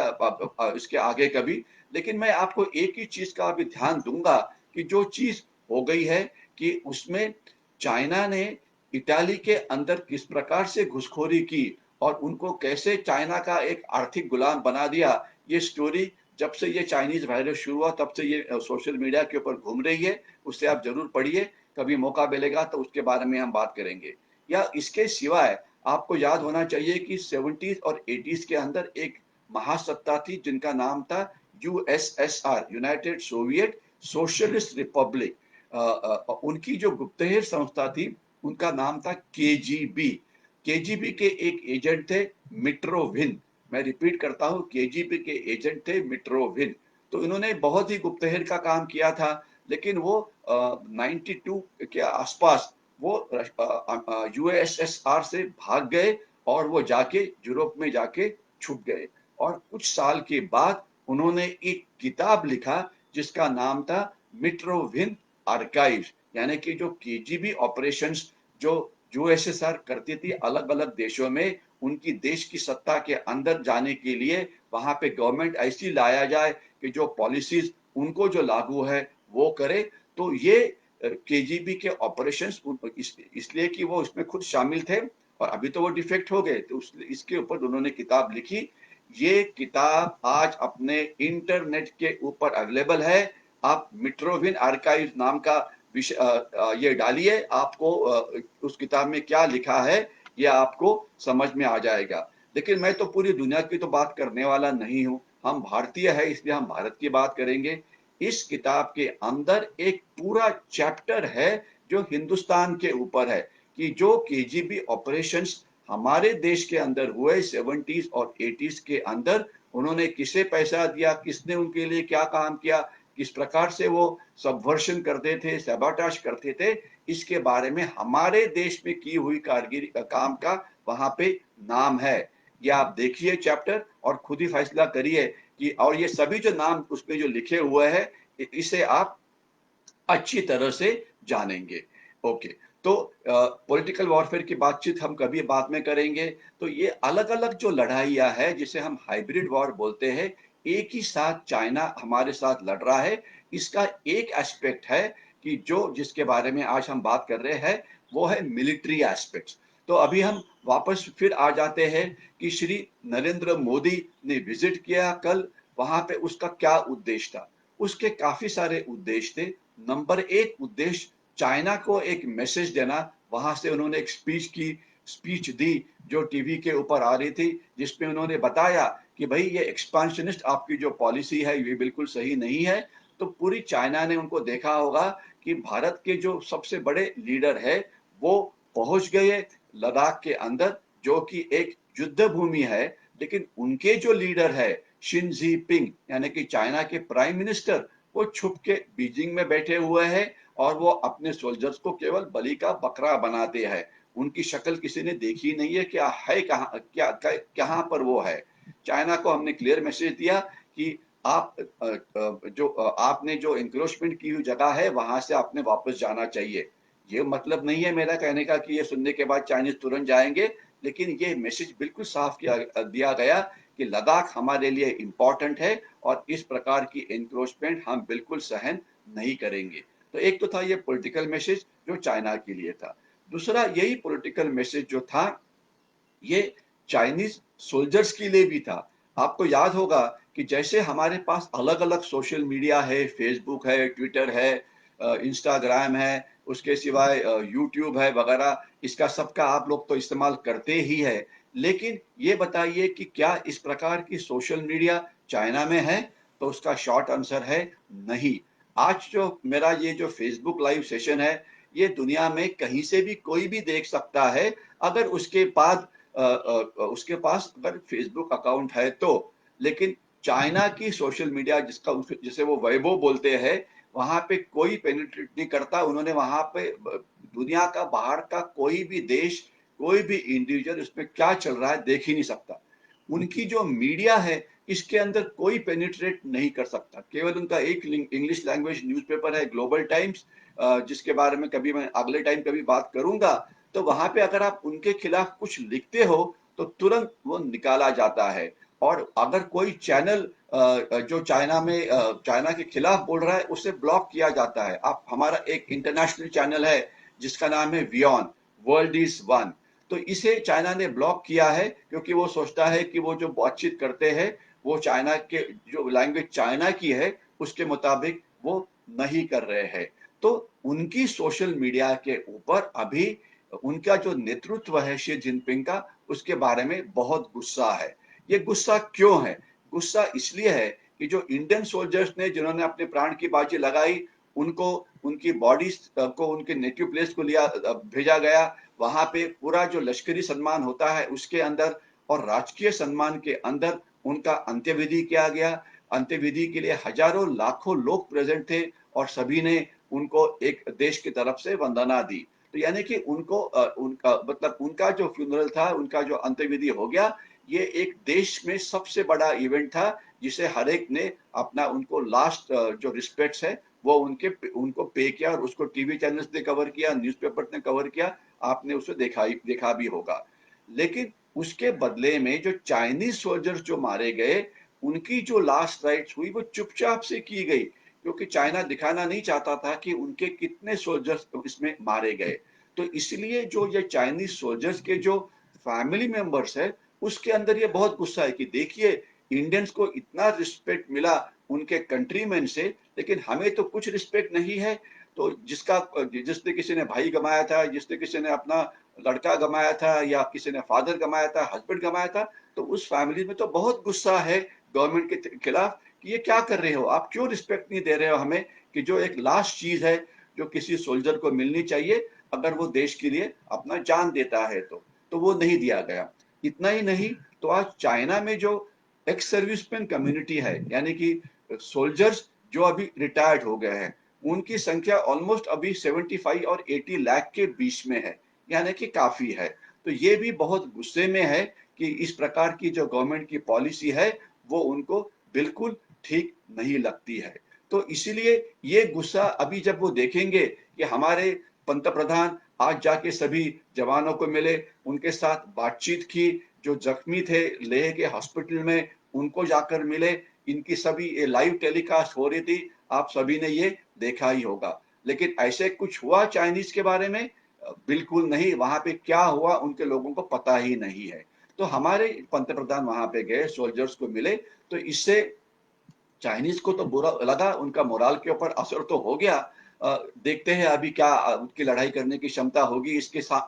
इसके आगे कभी। लेकिन मैं आपको एक ही चीज का अभी ध्यान दूंगा कि जो चीज हो गई है कि उसमें चाइना ने इटाली के अंदर किस प्रकार से घुसखोरी की और उनको कैसे चाइना का एक आर्थिक गुलाम बना दिया। ये स्टोरी जब से ये चाइनीज वायरस शुरू हुआ तब से ये सोशल मीडिया के ऊपर घूम रही है। उससे आप जरूर पढ़िए, कभी मौका मिलेगा तो उसके बारे में हम बात करेंगे। या इसके सिवाय आपको याद होना चाहिए कि 70s और 80s के अंदर एक महासत्ता थी जिनका नाम था USSR, United Soviet socialist Republic. उनकी जो गुप्तहेर संस्था थी उनका नाम था केजीबी। केजीबी के एक एजेंट थे मिट्रोविन। मैं रिपीट करता हूं, केजीबी के एजेंट थे मिट्रोविन। तो इन्होंने बहुत ही गुप्तहेर का काम किया था, लेकिन वो 92 के आसपास वो यूएसएसआर से भाग गए और वो जाके यूरोप में जाके छुप गए। और कुछ साल के बाद उन्होंने एक किताब लिखा जिसका नाम था मिट्रोविन आर्काइव्स, यानी कि जो केजीबी ऑपरेशंस जो यूएसएसआर करती थी अलग अलग देशों में, उनकी देश की सत्ता के अंदर जाने के लिए वहां पे गवर्नमेंट ऐसी लाया जाए कि जो पॉलिसीज उनको जो लागू है वो करे। तो ये केजीबी के ऑपरेशंस इसलिए कि वो उसमें खुद शामिल थे और अभी तो वो डिफेक्ट हो गए, तो इसके ऊपर उन्होंने किताब लिखी। ये किताब आज अपने इंटरनेट के ऊपर अवेलेबल है। आप मिट्रोविन आर्काइव नाम का ये डालिए, आपको उस किताब में क्या लिखा है ये आपको समझ में आ जाएगा। लेकिन मैं तो पूरी दुनिया की तो बात करने वाला नहीं हूं, हम भारतीय है इसलिए हम भारत की बात करेंगे। इस किताब के अंदर एक पूरा चैप्टर है जो हिंदुस्तान के ऊपर है कि जो केजीबी ऑपरेशंस हमारे देश के अंदर हुए 70s और 80s के अंदर, उन्होंने किसे पैसा दिया, किसने उनके लिए क्या काम किया, किस प्रकार से वो सबवर्शन करते थे, सैबोटाज करते थे, इसके बारे में हमारे देश में की हुई कारगिरी काम का वहां पे नाम है। ये आप देखिए चैप्टर और खुद ही फैसला करिए कि, और ये सभी जो नाम उसमें जो लिखे हुए हैं इसे आप अच्छी तरह से जानेंगे। ओके, तो पॉलिटिकल वॉरफेयर की बातचीत हम कभी बाद में करेंगे। तो ये अलग अलग जो लड़ाइयाँ है जिसे हम हाइब्रिड वॉर बोलते हैं, एक ही साथ चाइना हमारे साथ लड़ रहा है, इसका एक एस्पेक्ट है कि जो जिसके बारे में आज हम बात कर रहे हैं, वो है मिलिट्री एस्पेक्ट्स। तो अभी हम वापस फिर आ जाते हैं कि श्री नरेंद्र मोदी ने विजिट किया कल, वहां पे उसका क्या उद्देश्य था? उसके काफी सारे उद्देश्य थे। नंबर एक उद्देश्य चाइना को एक मैसेज देना। वहां से उन्होंने एक स्पीच दी जो टीवी के ऊपर आ रही थी, जिसमें उन्होंने बताया कि भाई ये एक्सपांशनिस्ट आपकी जो पॉलिसी है ये बिल्कुल सही नहीं है। तो पूरी चाइना ने उनको देखा होगा कि भारत के जो सबसे बड़े लीडर है वो पहुंच गए लद्दाख के अंदर, जो कि एक युद्ध भूमि है, लेकिन उनके जो लीडर है शिन जिनपिंग यानी कि चाइना के प्राइम मिनिस्टर, वो छुप के बीजिंग में बैठे हुए हैं और वो अपने सोल्जर्स को केवल बलि का बकरा बनाते हैं। उनकी शक्ल किसी ने देखी नहीं है, क्या है, कहाँ पर वो है। चाइना को हमने क्लियर मैसेज दिया कि आप आपने जो इंक्रोचमेंट की हुई जगह है वहां से आपने वापस जाना चाहिए। ये मतलब नहीं है मेरा कहने का कि ये सुनने के बाद चाइनीज तुरंत जाएंगे, लेकिन ये मैसेज बिल्कुल साफ दिया गया कि लद्दाख हमारे लिए इम्पोर्टेंट है और इस प्रकार की एनक्रोचमेंट हम बिल्कुल सहन नहीं करेंगे। तो एक तो था ये पॉलिटिकल मैसेज जो चाइना के लिए था। दूसरा यही पॉलिटिकल मैसेज जो था ये चाइनीज सोल्जर्स के लिए भी था। आपको याद होगा कि जैसे हमारे पास अलग अलग सोशल मीडिया है, फेसबुक है, ट्विटर है, इंस्टाग्राम है, उसके सिवाय यूट्यूब है वगैरह, इसका सबका आप लोग तो इस्तेमाल करते ही है। लेकिन ये बताइए कि क्या इस प्रकार की सोशल मीडिया चाइना में है? तो उसका शॉर्ट आंसर है नहीं। आज जो मेरा ये जो फेसबुक लाइव सेशन है, ये दुनिया में कहीं से भी कोई भी देख सकता है, अगर उसके पास अगर फेसबुक अकाउंट है तो। लेकिन चाइना की सोशल मीडिया जिसे वो weibo बोलते हैं, वहां पे कोई पेनिट्रेट नहीं करता। उन्होंने वहां पे दुनिया का बाहर का कोई भी देश, कोई भी इंडिविजुअल उसमें क्या चल रहा है देख ही नहीं सकता। उनकी जो मीडिया है इसके अंदर कोई पेनिट्रेट नहीं कर सकता। केवल उनका एक इंग्लिश लैंग्वेज न्यूज़पेपर है ग्लोबल टाइम्स, जिसके बारे में कभी मैं अगले टाइम कभी बात करूंगा। तो वहां पे अगर आप उनके खिलाफ कुछ लिखते हो तो तुरंत वो निकाला जाता है। और अगर कोई चैनल जो चाइना के खिलाफ बोल रहा है उसे ब्लॉक किया जाता है। आप हमारा एक इंटरनेशनल चैनल है जिसका नाम है वियॉन, वर्ल्ड इज वन, तो इसे चाइना ने ब्लॉक किया है क्योंकि वो सोचता है कि वो जो बातचीत करते हैं वो चाइना के जो लैंग्वेज चाइना की है उसके मुताबिक वो नहीं कर रहे हैं। तो उनकी सोशल मीडिया के ऊपर अभी उनका जो नेतृत्व है शी जिनपिंग का, उसके बारे में बहुत गुस्सा है। ये गुस्सा क्यों है? गुस्सा इसलिए है कि जो इंडियन सोल्जर्स ने जिन्होंने अपने प्राण की बाजी लगाई, उनको उनकी बॉडीज को उनके नेटिव प्लेस को भेजा गया। वहां पे पूरा जो लश्करी सम्मान होता है उसके अंदर और राजकीय सम्मान के अंदर उनका अंत्यविधि किया गया। अंत्यविधि के लिए हजारों लाखों लोग प्रेजेंट थे और सभी ने उनको एक देश की तरफ से वंदना दी। तो यानी कि उनका मतलब उनका जो फ्यूनरल था, उनका जो अंत्यविधि हो गया, ये एक देश में सबसे बड़ा इवेंट था जिसे हर एक ने अपना उनको लास्ट जो रिस्पेक्ट्स है वो उनको पे किया और उसको टीवी चैनल्स ने कवर किया, न्यूज़पेपर ने कवर किया। आपने उसे देखा भी होगा। लेकिन उसके बदले में जो चाइनीज सोल्जर्स जो मारे गए, उनकी जो लास्ट राइट्स हुई वो चुपचाप से की गई, क्योंकि चाइना दिखाना नहीं चाहता था कि उनके कितने सोल्जर्स इसमें मारे गए। तो इसलिए जो ये चाइनीज सोल्जर्स के जो फैमिली मेंबर्स है, उसके अंदर ये बहुत गुस्सा है कि देखिए इंडियंस को इतना रिस्पेक्ट मिला उनके कंट्रीमैन से, लेकिन हमें तो कुछ रिस्पेक्ट नहीं है। तो जिसने किसी ने भाई गंवाया था, जिसने किसी ने अपना लड़का गंवाया था या किसी ने फादर गंवाया था, हस्बैंड गंवाया था, तो उस फैमिली में तो बहुत गुस्सा है गवर्नमेंट के खिलाफ कि ये क्या कर रहे हो, आप क्यों रिस्पेक्ट नहीं दे रहे हो हमें, कि जो एक लास्ट चीज है जो किसी सोल्जर को मिलनी चाहिए अगर वो देश के लिए अपना जान देता है तो वो नहीं दिया गया। इतना ही नहीं, तो आज चाइना में जो एक्स सर्विसमैन कम्युनिटी है, यानी कि सोल्जर्स जो अभी रिटायर्ड हो गए हैं, उनकी संख्या ऑलमोस्ट अभी 75 और 80 लाख के बीच में है, यानी कि काफी है। तो ये भी बहुत गुस्से में है कि इस प्रकार की जो गवर्नमेंट की पॉलिसी है वो उनको बिल्कुल ठीक नहीं लगती है। तो इसीलिए ये गुस्सा अभी जब वो देखेंगे कि हमारे पंतप्रधान आज जाके सभी जवानों को मिले, उनके साथ बातचीत की, जो जख्मी थे लेह के हॉस्पिटल में उनको जाकर मिले, इनकी सभी लाइव टेलीकास्ट हो रही थी, आप सभी ने ये देखा ही होगा। लेकिन ऐसे कुछ हुआ चाइनीज के बारे में? बिल्कुल नहीं, वहाँ पे क्या हुआ उनके लोगों को पता ही नहीं है। तो हमारे पंतप्रधान वहाँ पे गए, सोल्जर्स को मिले, तो इससे चाइनीज को तो बुरा लगा, उनका मोराल के ऊपर असर तो हो गया। देखते हैं अभी क्या उनकी लड़ाई करने की क्षमता होगी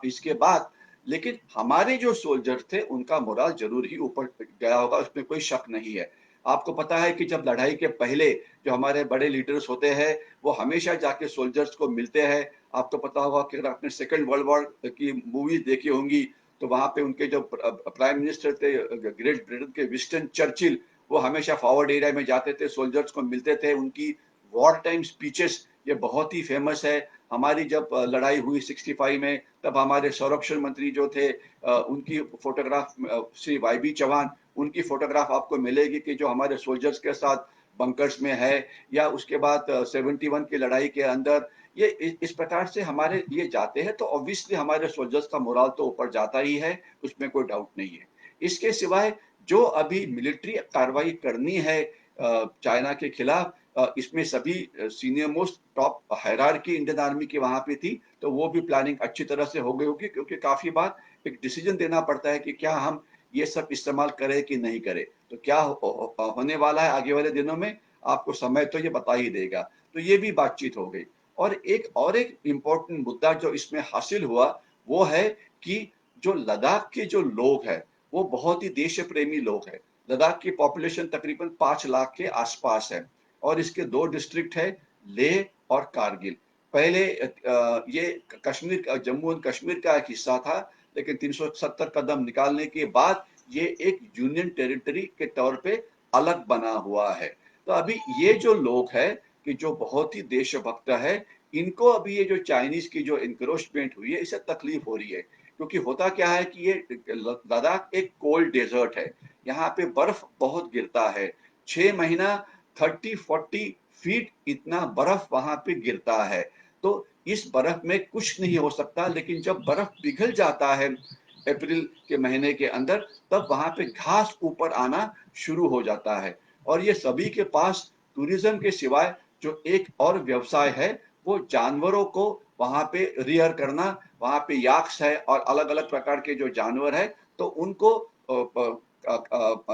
इसके बाद। लेकिन हमारे जो सोल्जर थे उनका मोराल जरूर ही ऊपर गया होगा, उसमें कोई शक नहीं है। आपको पता है कि जब लड़ाई के पहले जो हमारे बड़े लीडर्स होते हैं वो हमेशा जाके सोल्जर्स को मिलते हैं। आपको पता होगा कि अगर आपने सेकेंड वर्ल्ड वॉर की मूवीज देखी होंगी तो वहां पे उनके जो प्राइम मिनिस्टर थे ग्रेट ब्रिटेन के विंस्टन चर्चिल, वो हमेशा फॉरवर्ड एरिया में जाते थे, सोल्जर्स को मिलते थे। उनकी वॉर टाइम स्पीचेस ये बहुत ही फेमस है। हमारी जब लड़ाई हुई 65 में, तब हमारे संरक्षण मंत्री जो थे उनकी photograph Shri Y B Chauhan, उनकी फोटोग्राफ आपको मिलेगी कि जो हमारे सोल्जर्स के साथ बंकर्स में है। या उसके बाद 71 की लड़ाई के अंदर ये इस प्रकार से हमारे ये जाते हैं, तो ऑब्वियसली हमारे सोल्जर्स का मोराल तो ऊपर जाता ही है, उसमें कोई डाउट नहीं है। इसके सिवाय जो अभी मिलिट्री कार्रवाई करनी है चाइना के खिलाफ, इसमें सभी senior most top hierarchy Indian army की वहां पे थी, तो वो भी प्लानिंग अच्छी तरह से हो गई होगी, क्योंकि काफी बार एक डिसीजन देना पड़ता है कि क्या हम ये सब इस्तेमाल करें कि नहीं करें। तो क्या होने वाला है आगे वाले दिनों में, आपको समय तो ये बता ही देगा। तो ये भी बातचीत हो गई। और एक इम्पोर्टेंट मुद्दा जो इसमें हासिल हुआ वो है कि जो लद्दाख के जो लोग हैं वो बहुत ही देश प्रेमी लोग हैं। लद्दाख की पॉपुलेशन तकरीबन 5 लाख के आसपास है और इसके 2 डिस्ट्रिक्ट है, लेह और कारगिल। पहले ये कश्मीर, जम्मू एंड कश्मीर का एक हिस्सा था, लेकिन 370 कदम निकालने के बाद ये एक यूनियन टेरिटरी के तौर पे अलग बना हुआ है। तो अभी ये जो लोग हैं कि जो बहुत ही देशभक्त है, इनको अभी ये जो चाइनीज की जो इंक्रोचमेंट हुई है इससे तकलीफ हो रही है। क्योंकि होता क्या है कि ये लद्दाख एक कोल्ड डेजर्ट है, यहाँ पे बर्फ बहुत गिरता है। 6 महीना 30-40 फीट इतना बर्फ वहां पे गिरता है। तो इस बर्फ में कुछ नहीं हो सकता, लेकिन जब बर्फ पिघल जाता है अप्रैल के महीने के अंदर, तब वहां पे घास ऊपर आना शुरू हो जाता है। और ये सभी के पास टूरिज्म के सिवाय जो एक और व्यवसाय है वो जानवरों को वहां पे रियर करना। वहां पे याक्स है और अलग अलग प्रकार के जो जानवर है, तो उनको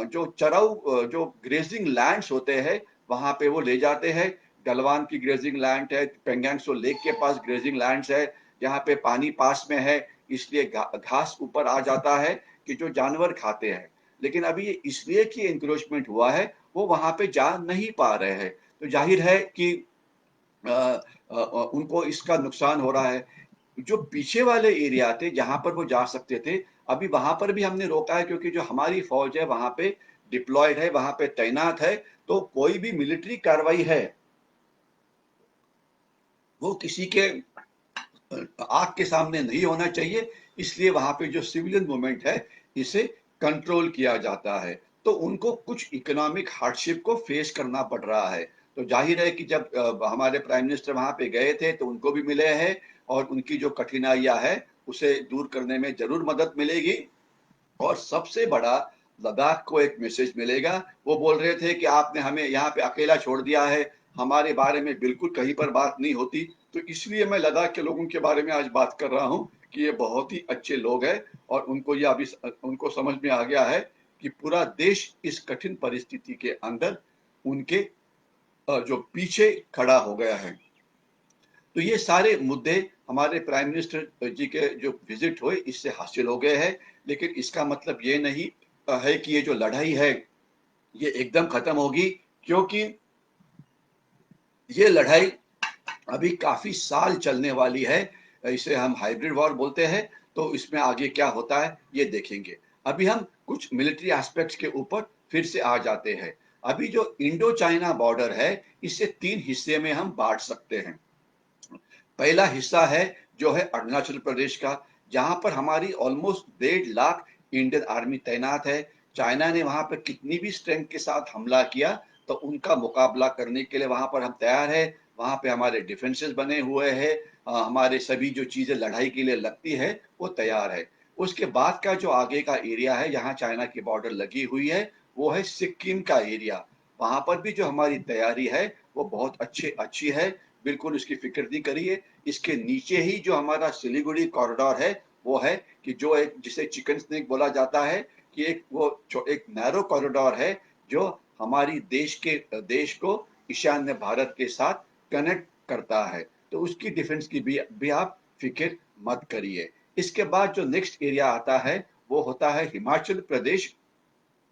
जो चराऊ जो ग्रेजिंग लैंड्स होते हैं वहां पे वो ले जाते हैं। गलवान की ग्रेजिंग लैंड है, पेंगोंगसो लेक के पास ग्रेजिंग लैंड्स है, जहाँ पे पानी पास में है, इसलिए घास ऊपर आ जाता है कि जो जानवर खाते हैं। लेकिन अभी ये इसलिए कि इंक्रोचमेंट हुआ है, वो वहां पे जा नहीं पा रहे हैं, तो जाहिर है कि उनको इसका नुकसान हो रहा है। जो पीछे वाले एरिया थे जहां पर वो जा सकते थे, अभी वहां पर भी हमने रोका है, क्योंकि जो हमारी फौज है वहां पे डिप्लॉयड है, वहां पे तैनात है। तो कोई भी मिलिट्री कार्रवाई है वो किसी के आग के सामने नहीं होना चाहिए, इसलिए वहां पे जो सिविलियन मूवमेंट है इसे कंट्रोल किया जाता है। तो उनको कुछ इकोनॉमिक हार्डशिप को फेस करना पड़ रहा है। तो जाहिर है कि जब हमारे प्राइम मिनिस्टर वहां पे गए थे तो उनको भी मिले हैं, और उनकी जो कठिनाइयां है उसे दूर करने में जरूर मदद मिलेगी। और सबसे बड़ा, लद्दाख को एक मैसेज मिलेगा। वो बोल रहे थे कि आपने हमें यहाँ पे अकेला छोड़ दिया है, हमारे बारे में बिल्कुल कहीं पर बात नहीं होती। तो इसलिए मैं लद्दाख के लोगों के बारे में आज बात कर रहा हूँ कि ये बहुत ही अच्छे लोग हैं, और उनको ये अभी उनको समझ में आ गया है कि पूरा देश इस कठिन परिस्थिति के अंदर उनके जो पीछे खड़ा हो गया है। तो ये सारे मुद्दे हमारे प्राइम मिनिस्टर जी के जो विजिट हुए इससे हासिल हो गए हैं। लेकिन इसका मतलब ये नहीं है कि ये जो लड़ाई है ये एकदम खत्म होगी, क्योंकि ये लड़ाई अभी काफी साल चलने वाली है। इसे हम हाइब्रिड वॉर बोलते हैं। तो इसमें आगे क्या होता है ये देखेंगे। अभी हम कुछ मिलिट्री एस्पेक्ट्स के ऊपर फिर से आ जाते हैं। अभी जो इंडो चाइना बॉर्डर है इसे 3 हिस्से में हम बांट सकते हैं। पहला हिस्सा है जो है अरुणाचल प्रदेश का, जहां पर हमारी ऑलमोस्ट 1.5 लाख इंडियन आर्मी तैनात है। चाइना ने वहां पर कितनी भी स्ट्रेंथ के साथ हमला किया तो उनका मुकाबला करने के लिए वहां पर हम तैयार है। वहां पे हमारे डिफेंसेस बने हुए हैं, हमारे सभी जो चीजें लड़ाई के लिए लगती है वो तैयार है। उसके बाद का जो आगे का एरिया है, यहाँ चाइना की बॉर्डर लगी हुई है, वो है सिक्किम का एरिया। वहाँ पर भी जो हमारी तैयारी है वो बहुत अच्छी है, बिल्कुल उसकी फ़िक्र नहीं करिए। इसके नीचे ही जो हमारा सिलीगुड़ी कॉरिडोर है, वो है कि जो एक जिसे चिकन स्नेक बोला जाता है कि एक नैरो कॉरिडोर है, जो हमारी देश को ईशान्य भारत के साथ कनेक्ट करता है। तो उसकी डिफेंस की भी आप फ़िक्र मत करिए। इसके बाद जो नेक्स्ट एरिया आता है, वो होता है हिमाचल प्रदेश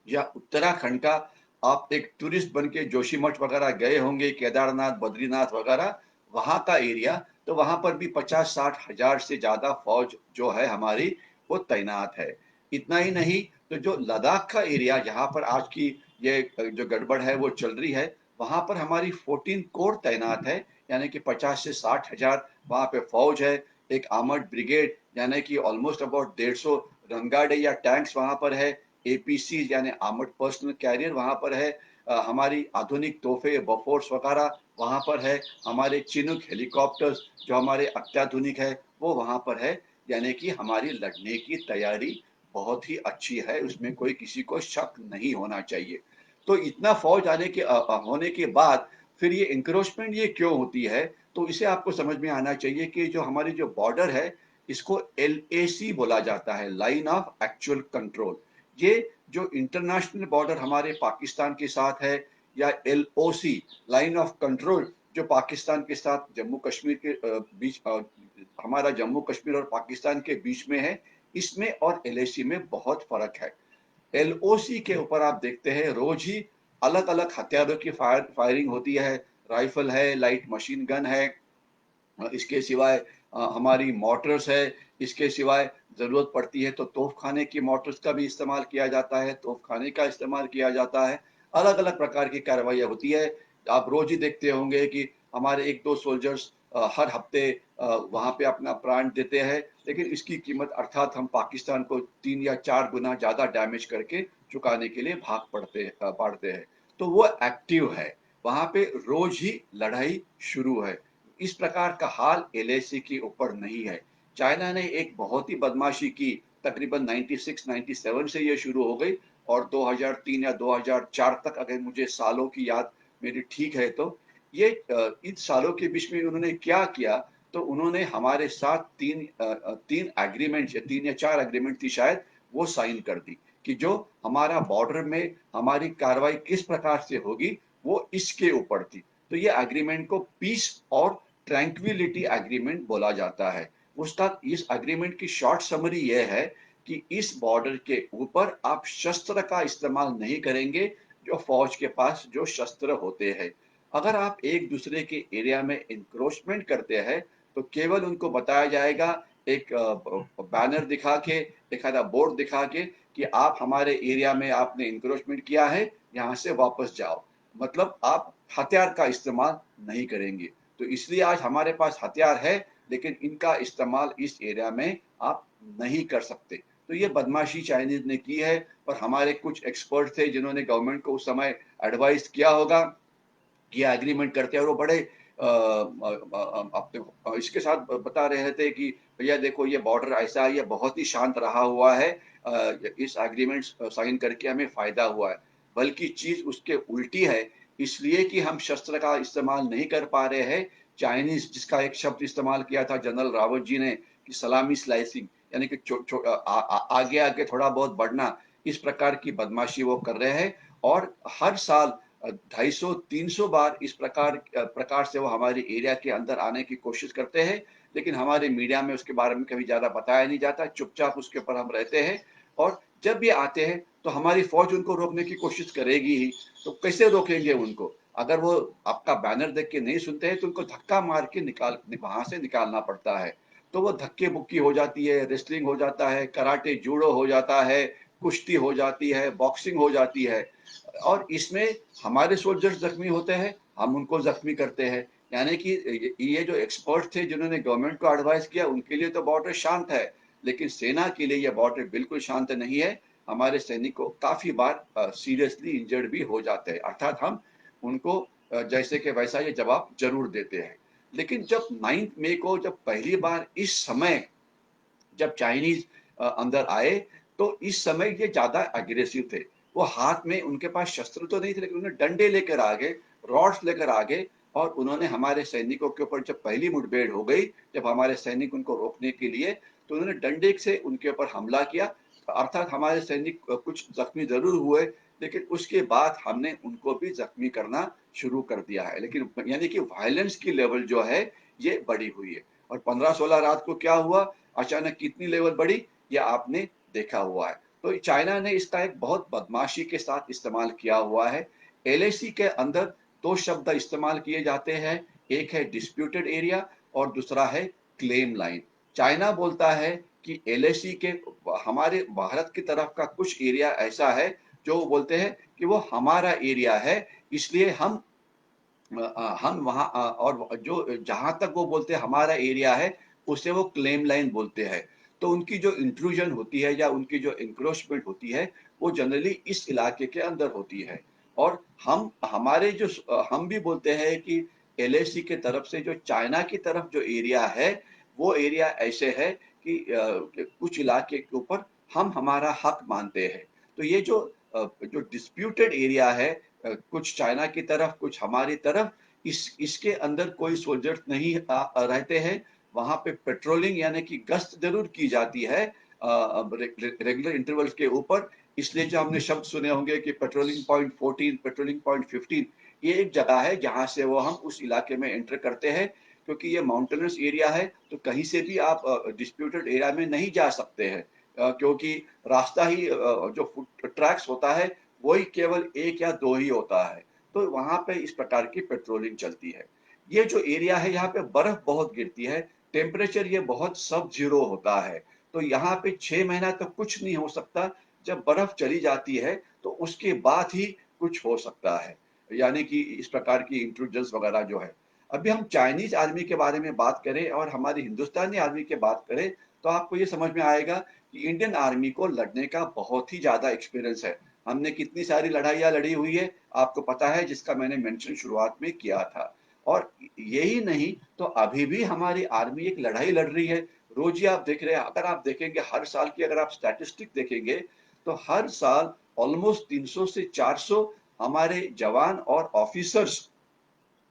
या उत्तराखंड का। आप एक टूरिस्ट बन के जोशीमठ वगैरह गए होंगे, केदारनाथ, बद्रीनाथ वगैरह, वहाँ का एरिया। तो वहाँ पर भी 50-60 हज़ार से ज़्यादा फ़ौज जो है हमारी, वो तैनात है। इतना ही नहीं, तो जो लद्दाख का एरिया जहाँ पर आज की ये जो गड़बड़ है वो चल रही है, वहाँ पर हमारी 14 कोर तैनात है, यानी कि 50 से 60 हज़ार वहाँ पे फ़ौज है। एक आर्मर्ड ब्रिगेड यानी कि ऑलमोस्ट अबाउट 150 रनगाड़े या टैंक्स वहाँ पर है। एपीसी यानी आर्मर्ड पर्सनल कैरियर वहाँ पर है। हमारी आधुनिक तोहफे बफोर्स वगैरह वहाँ पर है। हमारे चिनूक हेलीकॉप्टर्स जो हमारे अत्याधुनिक है वो वहाँ पर है। यानी कि हमारी लड़ने की तैयारी बहुत ही अच्छी है, उसमें कोई किसी को शक नहीं होना चाहिए। तो इतना फौज होने के बाद फिर ये इंक्रोचमेंट ये क्यों होती है? तो इसे आपको समझ में आना चाहिए कि जो हमारी जो बॉर्डर है, इसको एलएसी बोला जाता है, लाइन ऑफ एक्चुअल कंट्रोल। ये जो इंटरनेशनल बॉर्डर हमारे पाकिस्तान के साथ है, या एलओसी लाइन ऑफ कंट्रोल जो पाकिस्तान के साथ जम्मू कश्मीर के हमारा जम्मू कश्मीर और पाकिस्तान के बीच में है, इसमें और एलएसी में बहुत फर्क है। एलओसी के ऊपर आप देखते हैं रोज ही अलग अलग हथियारों की फायरिंग होती है। राइफल है, लाइट मशीन गन है, इसके सिवाय हमारी मोटर्स है, इसके सिवाय ज़रूरत पड़ती है तो तोपखाने की मोटर्स का भी इस्तेमाल किया जाता है, तोपखाने का इस्तेमाल किया जाता है। अलग-अलग प्रकार की कार्रवाइयाँ होती है। आप रोज़ ही देखते होंगे कि हमारे 1-2 सोल्जर्स हर हफ्ते वहाँ पे अपना प्राण देते हैं, लेकिन इसकी कीमत अर्थात हम पाकिस्तान को 3 या 4 गुना ज़्यादा डैमेज करके चुकाने के लिए पड़ते हैं। तो वो एक्टिव है, वहाँ पे रोज़ ही लड़ाई शुरू है। इस प्रकार का हाल एलएसी के ऊपर नहीं है। चाइना ने एक बहुत ही बदमाशी की, तकरीबन 96-97 से ये शुरू हो गई और 2003 या 2004 तक, अगर मुझे सालों की याद मेरी ठीक है तो, ये इन सालों के बीच में उन्होंने क्या किया, तो उन्होंने हमारे साथ 3 एग्रीमेंट या 3 या 4 एग्रीमेंट थी शायद, वो साइन कर दी कि जो हमारा बॉर्डर में हमारी कार्रवाई किस प्रकार से होगी, वो इसके ऊपर थी। तो ये एग्रीमेंट को पीस और ट्रैंक्विलिटी एग्रीमेंट बोला जाता है। उस्ताद, इस एग्रीमेंट की शॉर्ट समरी यह है कि इस बॉर्डर के ऊपर आप शस्त्र का इस्तेमाल नहीं करेंगे, जो फौज के पास जो शस्त्र होते हैं। अगर आप एक दूसरे के एरिया में इंक्रोचमेंट करते हैं, तो केवल उनको बताया जाएगा, एक बैनर दिखा के, एक आधा बोर्ड दिखा के कि आप हमारे एरिया में आपने इंक्रोचमेंट किया है, यहाँ से वापस जाओ। मतलब आप हथियार का इस्तेमाल नहीं करेंगे। तो इसलिए आज हमारे पास हथियार है, लेकिन इनका इस्तेमाल इस एरिया में आप नहीं कर सकते। तो ये बदमाशी चाइनीज ने की है, और हमारे कुछ एक्सपर्ट थे जिन्होंने गवर्नमेंट को उस समय एडवाइस किया होगा, ये एग्रीमेंट करते हैं, और वो बड़े अपने इसके साथ बता रहे थे कि भैया देखो ये बॉर्डर ऐसा है, ये बहुत ही शांत रहा हुआ है, इस एग्रीमेंट साइन करके हमें फायदा हुआ है। बल्कि चीज उसके उल्टी है, इसलिए कि हम शस्त्र का इस्तेमाल नहीं कर पा रहे हैं। चाइनीज, जिसका एक शब्द इस्तेमाल किया था जनरल रावत जी ने, कि सलामी स्लाइसिंग, यानी कि आगे आगे थोड़ा बहुत बढ़ना, इस प्रकार की बदमाशी वो कर रहे हैं। और हर साल 250-300 बार इस प्रकार से वो हमारे एरिया के अंदर आने की कोशिश करते हैं, लेकिन हमारे मीडिया में उसके बारे में कभी ज़्यादा बताया नहीं जाता, चुपचाप उसके ऊपर हम रहते हैं। और जब भी आते हैं तो हमारी फ़ौज उनको रोकने की कोशिश करेगी ही, तो कैसे रोकेंगे उनको? अगर वो आपका बैनर देख के नहीं सुनते हैं, तो उनको धक्का मार के वहाँ से निकालना पड़ता है। तो वो धक्के-मुक्की हो जाती है, रेसलिंग हो जाता है, कराटे जूडो हो जाता है, कुश्ती हो जाती है, बॉक्सिंग हो जाती है। और इसमें हमारे सोल्जर्स जख्मी होते हैं, हम उनको जख्मी करते हैं। यानी कि ये जो एक्सपर्ट थे जिन्होंने गवर्नमेंट को एडवाइस किया, उनके लिए तो बॉर्डर शांत है, लेकिन सेना के लिए ये बॉर्डर बिल्कुल शांत नहीं है। हमारे सैनिक को काफ़ी बार सीरियसली इंजर्ड भी हो जाते हैं, अर्थात हम उनको जैसे कि वैसा ये जवाब ज़रूर देते हैं। लेकिन जब 9 मई को जब पहली बार इस समय जब चाइनीज़ अंदर आए, तो इस समय ये ज़्यादा एग्रेसिव थे। वो हाथ में उनके पास शस्त्र तो नहीं थे, लेकिन उन्होंने डंडे लेकर आ गए, रॉड्स लेकर आ गए और उन्होंने हमारे सैनिकों के ऊपर जब पहली मुठभेड़ हो गई, जब हमारे सैनिक उनको रोकने के लिए, तो उन्होंने डंडे से उनके ऊपर हमला किया। अर्थात हमारे सैनिक कुछ ज़ख्मी ज़रूर हुए, लेकिन उसके बाद हमने उनको भी ज़ख्मी करना शुरू कर दिया है। लेकिन यानी कि वायलेंस की लेवल जो है, ये बढ़ी हुई है। और 15-16 रात को क्या हुआ, अचानक कितनी लेवल बढ़ी, ये आपने देखा हुआ है। तो चाइना ने इसका एक बहुत बदमाशी के साथ इस्तेमाल किया हुआ है। एलएसी के अंदर 2 शब्द इस्तेमाल किए जाते हैं, एक है डिस्प्यूटेड एरिया और दूसरा है क्लेम लाइन। चाइना बोलता है कि एलएसी के हमारे भारत की तरफ का कुछ एरिया ऐसा है, जो वो बोलते हैं कि वो हमारा एरिया है, इसलिए हम वहाँ और जो जहाँ तक वो बोलते हैं हमारा एरिया है, उसे वो क्लेम लाइन बोलते हैं। तो उनकी जो इंट्रूजन होती है या उनकी जो एन्क्रोचमेंट होती है, वो जनरली इस इलाके के अंदर होती है। और हम भी बोलते हैं कि एलएसी की तरफ से जो चाइना की तरफ जो एरिया है, वो एरिया ऐसे है कि कुछ इलाके के ऊपर हम हमारा हक मानते हैं। तो ये जो डिस्प्यूटेड एरिया है, कुछ चाइना की तरफ, कुछ हमारी तरफ, इसके अंदर कोई सोल्जर्स नहीं रहते हैं। वहाँ पे पेट्रोलिंग यानी कि गश्त ज़रूर की जाती है रेगुलर इंटरवल्स के ऊपर। इसलिए जो हमने शब्द सुने होंगे कि पेट्रोलिंग पॉइंट 14, पेट्रोलिंग पॉइंट 15, ये एक जगह है जहाँ से वो हम उस इलाके में एंटर करते हैं, क्योंकि ये माउंटेनस एरिया है, तो कहीं से भी आप डिस्प्यूटेड एरिया में नहीं जा सकते हैं, क्योंकि रास्ता ही जो फुट ट्रैक्स होता है, वही केवल 1 या 2 ही होता है। तो वहाँ पे इस प्रकार की पेट्रोलिंग चलती है। ये जो एरिया है, यहाँ पे बर्फ बहुत गिरती है, टेम्परेचर ये बहुत सब ज़ीरो होता है। तो यहाँ पे 6 महीना तक कुछ नहीं हो सकता, जब बर्फ चली जाती है, तो उसके बाद ही कुछ हो सकता है। यानी कि इस प्रकार की इंट्रूजन्स वगैरह जो है। अभी हम चाइनीज़ आर्मी के बारे में बात करें और हमारी हिंदुस्तानी आर्मी की बात करें, तो आपको ये समझ में आएगा कि इंडियन आर्मी को लड़ने का बहुत ही ज़्यादा एक्सपीरियंस है। हमने कितनी सारी लड़ाइयाँ लड़ी हुई है, आपको पता है, जिसका मैंने मेंशन शुरुआत में किया था। और यही नहीं, तो अभी भी हमारी आर्मी एक लड़ाई लड़ रही है। रोज़ ही आप देख रहे हैं, अगर आप देखेंगे हर साल की अगर आप स्टैटिस्टिक देखेंगे, तो हर साल ऑलमोस्ट 300 से 400 हमारे जवान और ऑफिसर्स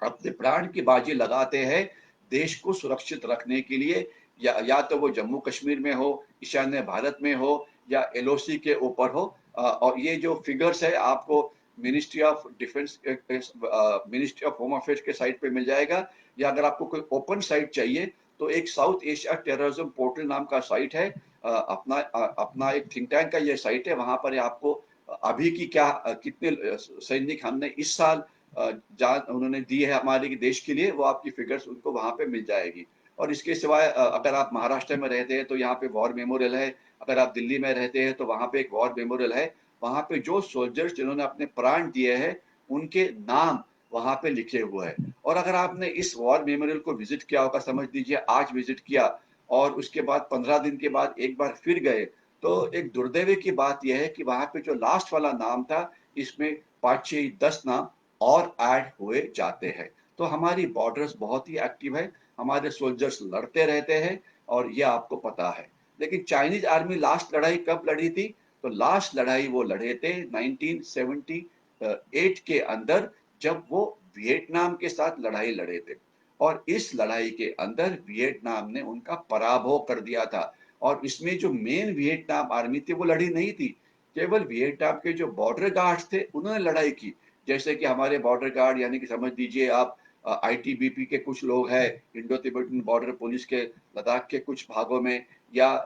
अपने प्राण की बाजी लगाते हैं देश को सुरक्षित रखने के लिए, या तो वो जम्मू कश्मीर में हो, ईशान्य भारत में हो, या एलओसी के ऊपर हो। और ये जो फिगर्स है आपको ministry of defence, ministry of home affairs के साइट पे मिल जाएगा, या अगर आपको कोई ओपन साइट चाहिए, तो एक साउथ एशिया टेररिज्म पोर्टल नाम का साइट है। अपना एक थिंक टैंक का ये साइट है, वहां पर आपको अभी की कितने सैनिक हमने इस साल जान उन्होंने दी है हमारे देश के लिए, वो आपकी फिगर्स उनको वहाँ पे मिल जाएगी। और इसके सिवाय अगर आप महाराष्ट्र में रहते हैं, तो यहाँ पे वॉर मेमोरियल है। अगर आप दिल्ली में रहते हैं, तो वहाँ पे एक वॉर मेमोरियल है। वहाँ पे जो सोल्जर्स जिन्होंने अपने प्राण दिए हैं, उनके नाम वहाँ पे लिखे हुए हैं। और अगर आपने इस वॉर मेमोरियल को विजिट किया होगा, समझ लीजिए आज विजिट किया, और उसके बाद 15 दिन के बाद एक बार फिर गए, तो एक दुर्दैव की बात यह है कि वहाँ पे जो लास्ट वाला नाम था, इसमें 5, 6, 10 नाम और ऐड हुए जाते हैं। तो हमारी बॉर्डर्स बहुत ही एक्टिव है, हमारे सोल्जर्स लड़ते रहते हैं, और ये आपको पता है। लेकिन चाइनीज आर्मी लास्ट लड़ाई कब लड़ी थी? तो लास्ट लड़ाई वो लड़े थे 1978 के अंदर, जब वो वियतनाम के साथ लड़ाई लड़े थे। और इस लड़ाई के अंदर वियतनाम ने उनका पराभव कर दिया था। और इसमें जो मेन वियतनाम आर्मी थी, वो लड़ी नहीं थी, केवल वियतनाम के जो बॉर्डर गार्ड्स थे, उन्होंने लड़ाई की। जैसे कि हमारे बॉर्डर गार्ड, यानी कि समझ लीजिए आप आईटीबीपी के कुछ लोग हैं, इंडो तिब्बतन बॉर्डर पुलिस के लद्दाख के कुछ भागों में, या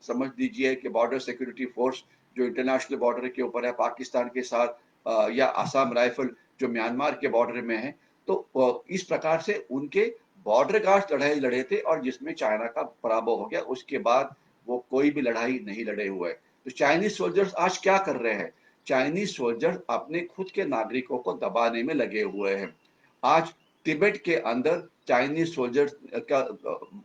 समझ लीजिए कि बॉर्डर सिक्योरिटी फोर्स जो इंटरनेशनल बॉर्डर के ऊपर है पाकिस्तान के साथ, या आसाम राइफल जो म्यांमार के बॉर्डर में है। तो इस प्रकार से उनके बॉर्डर गार्ड्स लड़ाई लड़े थे, और जिसमें चाइना का पराभव हो गया। उसके बाद वो कोई भी लड़ाई नहीं लड़े हुए। तो चाइनीज सोल्जर्स आज क्या कर रहे हैं? चाइनीज सोल्जर अपने खुद के नागरिकों को दबाने में लगे हुए हैं। आज तिब्बत के अंदर चाइनीज सोल्जर्स का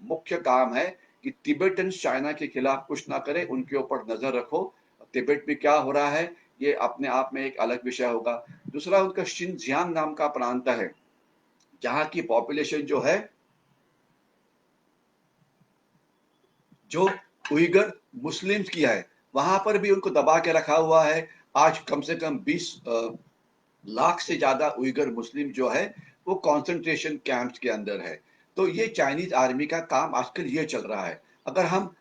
मुख्य काम है कि तिब्बतन्स चाइना के खिलाफ कुछ ना करें, उनके ऊपर नजर रखो। तिब्बत में क्या हो रहा है, ये अपने आप में एक अलग विषय होगा। दूसरा, उनका शिनजियांग नाम का प्रांत है, जहाँ की पॉपुलेशन जो है, जो उइगर मुस्लिम्स की है, वहां पर भी उनको दबा के रखा हुआ है। आज कम से कम 20 लाख से ज्यादा उइगर मुस्लिम जो है वो कंसंट्रेशन कैंप्स के अंदर है। तो ये चाइनीज आर्मी का काम आजकल ये चल रहा है। अगर हम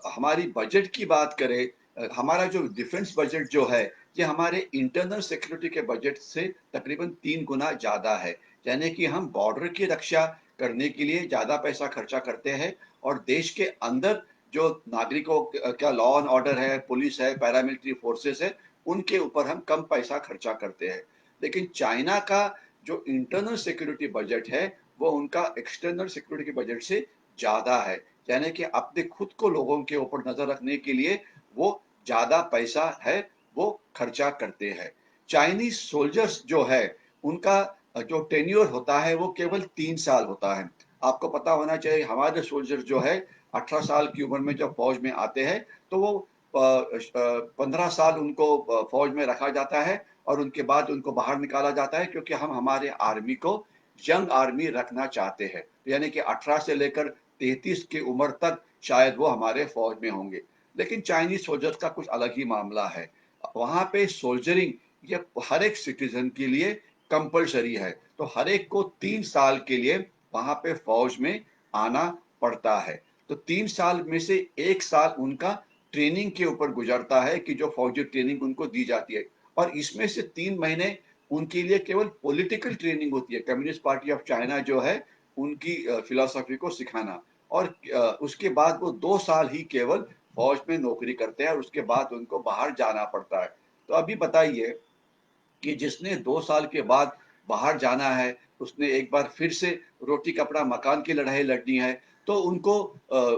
हमारी बजट की बात करें, हमारा जो डिफेंस बजट जो है ये हमारे इंटरनल सिक्योरिटी के बजट से तकरीबन 3 गुना ज्यादा है। यानी कि हम बॉर्डर की रक्षा करने के लिए ज्यादा पैसा खर्चा करते हैं और देश के अंदर जो नागरिकों का लॉ एंड ऑर्डर है, पुलिस है, पैरामिलिट्री फोर्सेस है, उनके ऊपर हम कम पैसा खर्चा करते हैं। लेकिन चाइना का जो इंटरनल सिक्योरिटी बजट है वो उनका एक्सटर्नल सिक्योरिटी बजट से ज्यादा है। यानी कि अपने खुद को लोगों के ऊपर नजर रखने के लिए वो ज्यादा पैसा है वो खर्चा करते हैं। चाइनीज सोल्जर्स जो है उनका जो टेन्योर होता है वो केवल 3 साल होता है। आपको पता होना चाहिए हमारे सोल्जर जो है 18 साल की उम्र में जब फौज में आते हैं तो वो 15 साल उनको फौज में रखा जाता है और उनके बाद उनको बाहर निकाला जाता है, क्योंकि हम हमारे आर्मी को यंग आर्मी रखना चाहते हैं। यानी कि 18 से लेकर 33 की उम्र तक शायद वो हमारे फौज में होंगे। लेकिन चाइनीज सोल्जर्स का कुछ अलग ही मामला है। वहां पे सोल्जरिंग ये हर एक सिटीजन के लिए कंपलसरी है। तो हर एक को 3 साल के लिए वहां पे फौज में आना पड़ता है। तो 3 साल में से 1 साल उनका ट्रेनिंग के ऊपर गुजरता है कि जो फौजी ट्रेनिंग उनको दी जाती है। और इसमें से 3 महीने उनके लिए केवल पॉलिटिकल ट्रेनिंग होती है। कम्युनिस्ट पार्टी ऑफ चाइना जो है उनकी फिलोसफी को सिखाना। और उसके बाद वो 2 साल ही केवल फौज में नौकरी करते हैं और उसके बाद उनको बाहर जाना पड़ता है। तो अभी बताइए कि जिसने 2 साल के बाद बाहर जाना है, उसने एक बार फिर से रोटी कपड़ा मकान की लड़ाई लड़नी है, तो उनको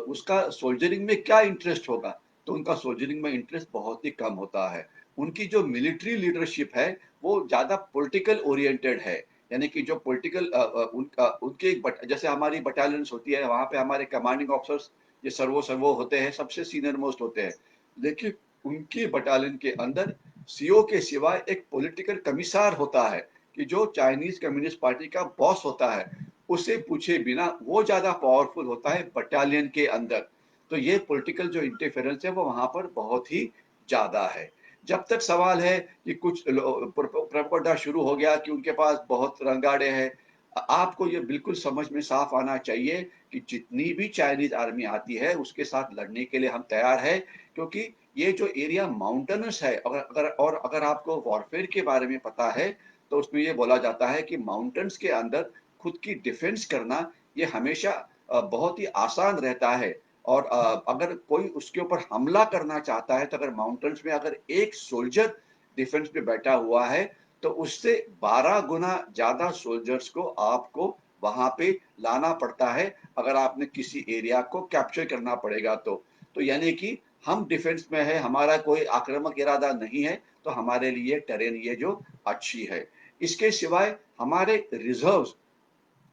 उसका सोल्जरिंग में क्या इंटरेस्ट होगा? तो उनका सोल्जरिंग में इंटरेस्ट बहुत ही कम होता है। उनकी जो मिलिट्री लीडरशिप है वो ज्यादा पॉलिटिकल ओरिएंटेड है। यानी कि जो पॉलिटिकल उनका उनके जैसे हमारी बटालियंस होती है वहां पे हमारे कमांडिंग ऑफिसर्स ये सर्वो सर्वो होते हैं, सबसे सीनियर मोस्ट होते हैं। लेकिन उनकी बटालियन के अंदर सीओ के सिवाय एक पॉलिटिकल कमिश्नर होता है कि जो चाइनीज कम्युनिस्ट पार्टी का बॉस होता है। उसे पूछे बिना वो ज्यादा पावरफुल होता है बटालियन के अंदर। तो ये पॉलिटिकल जो इंटरफेरेंस है वो वहां पर बहुत ही ज्यादा है। जब तक सवाल है कि कुछ प्रोपेगेंडा शुरू हो गया कि उनके पास बहुत रंगाड़े हैं, आपको ये बिल्कुल समझ में साफ आना चाहिए कि जितनी भी चाइनीज आर्मी आती है उसके साथ लड़ने के लिए हम तैयार है। क्योंकि ये जो एरिया माउंटेनस है, अगर आपको वॉरफेयर के बारे में पता है तो उसमें ये बोला जाता है कि माउंटेन्स के अंदर खुद की डिफेंस करना ये हमेशा बहुत ही आसान रहता है। और अगर कोई उसके ऊपर हमला करना चाहता है तो अगर माउंटेन्स में अगर एक सोल्जर डिफेंस पे बैठा हुआ है तो उससे 12 गुना ज्यादा सोल्जर्स को आपको वहां पे लाना पड़ता है अगर आपने किसी एरिया को कैप्चर करना पड़ेगा तो यानी कि हम डिफेंस में है, हमारा कोई आक्रामक इरादा नहीं है, तो हमारे लिए टेरेन ये जो अच्छी है। इसके सिवाय हमारे रिजर्व्स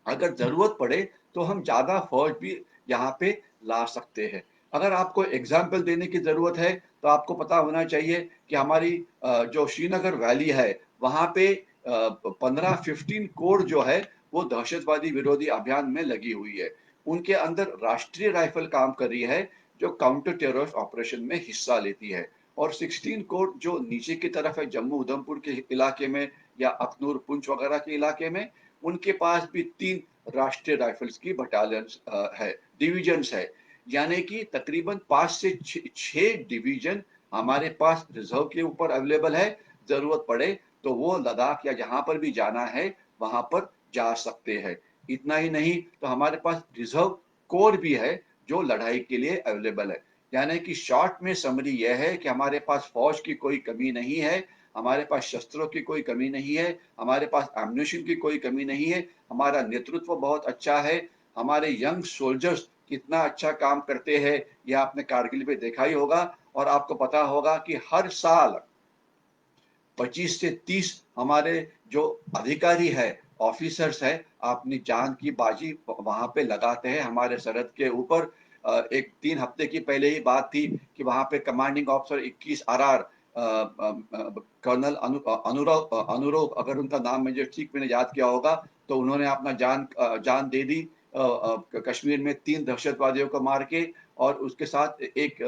अगर जरूरत पड़े तो हम ज्यादा फौज भी यहाँ पे ला सकते हैं। अगर आपको एग्जाम्पल देने की जरूरत है तो आपको पता होना चाहिए कि हमारी जो श्रीनगर वैली है वहां पे 15-15 कोर जो है वो दहशतवादी विरोधी अभियान में लगी हुई है। उनके अंदर राष्ट्रीय राइफल काम कर रही है जो काउंटर टेररिस्ट ऑपरेशन में हिस्सा लेती है। और 16 कोर जो नीचे की तरफ है जम्मू उधमपुर के इलाके में या अखनूर पुंछ वगैरह के इलाके में, उनके पास भी 3 राष्ट्रीय राइफल्स की बटालियंस है, डिविजन्स है। यानी कि तकरीबन 5 से 6 डिवीजन हमारे पास रिजर्व के ऊपर अवेलेबल है। जरूरत पड़े तो वो लद्दाख या जहां पर भी जाना है वहां पर जा सकते हैं। इतना ही नहीं तो हमारे पास रिजर्व कोर भी है जो लड़ाई के लिए अवेलेबल है। यानी कि शॉर्ट में समरी यह है कि हमारे पास फौज की कोई कमी नहीं है, हमारे पास शस्त्रों की कोई कमी नहीं है, हमारे पास एम्युनिशन की कोई कमी नहीं है, हमारा नेतृत्व बहुत अच्छा है। हमारे यंग सोल्जर्स कितना अच्छा काम करते हैं यह आपने कारगिल में देखा ही होगा। और आपको पता होगा कि हर साल 25 से 30 हमारे जो अधिकारी है, ऑफिसर्स है, अपनी जान की बाजी वहां पे लगाते हैं हमारे सरहद के ऊपर। एक 3 हफ्ते की पहले ही बात थी कि वहां पे कमांडिंग ऑफिसर 21 RR कर्नल अनुरोग, अगर उनका नाम मुझे ठीक मैंने याद किया होगा, तो उन्होंने अपना जान दी कश्मीर में 3 दहशतवादियों को मार के। और उसके साथ एक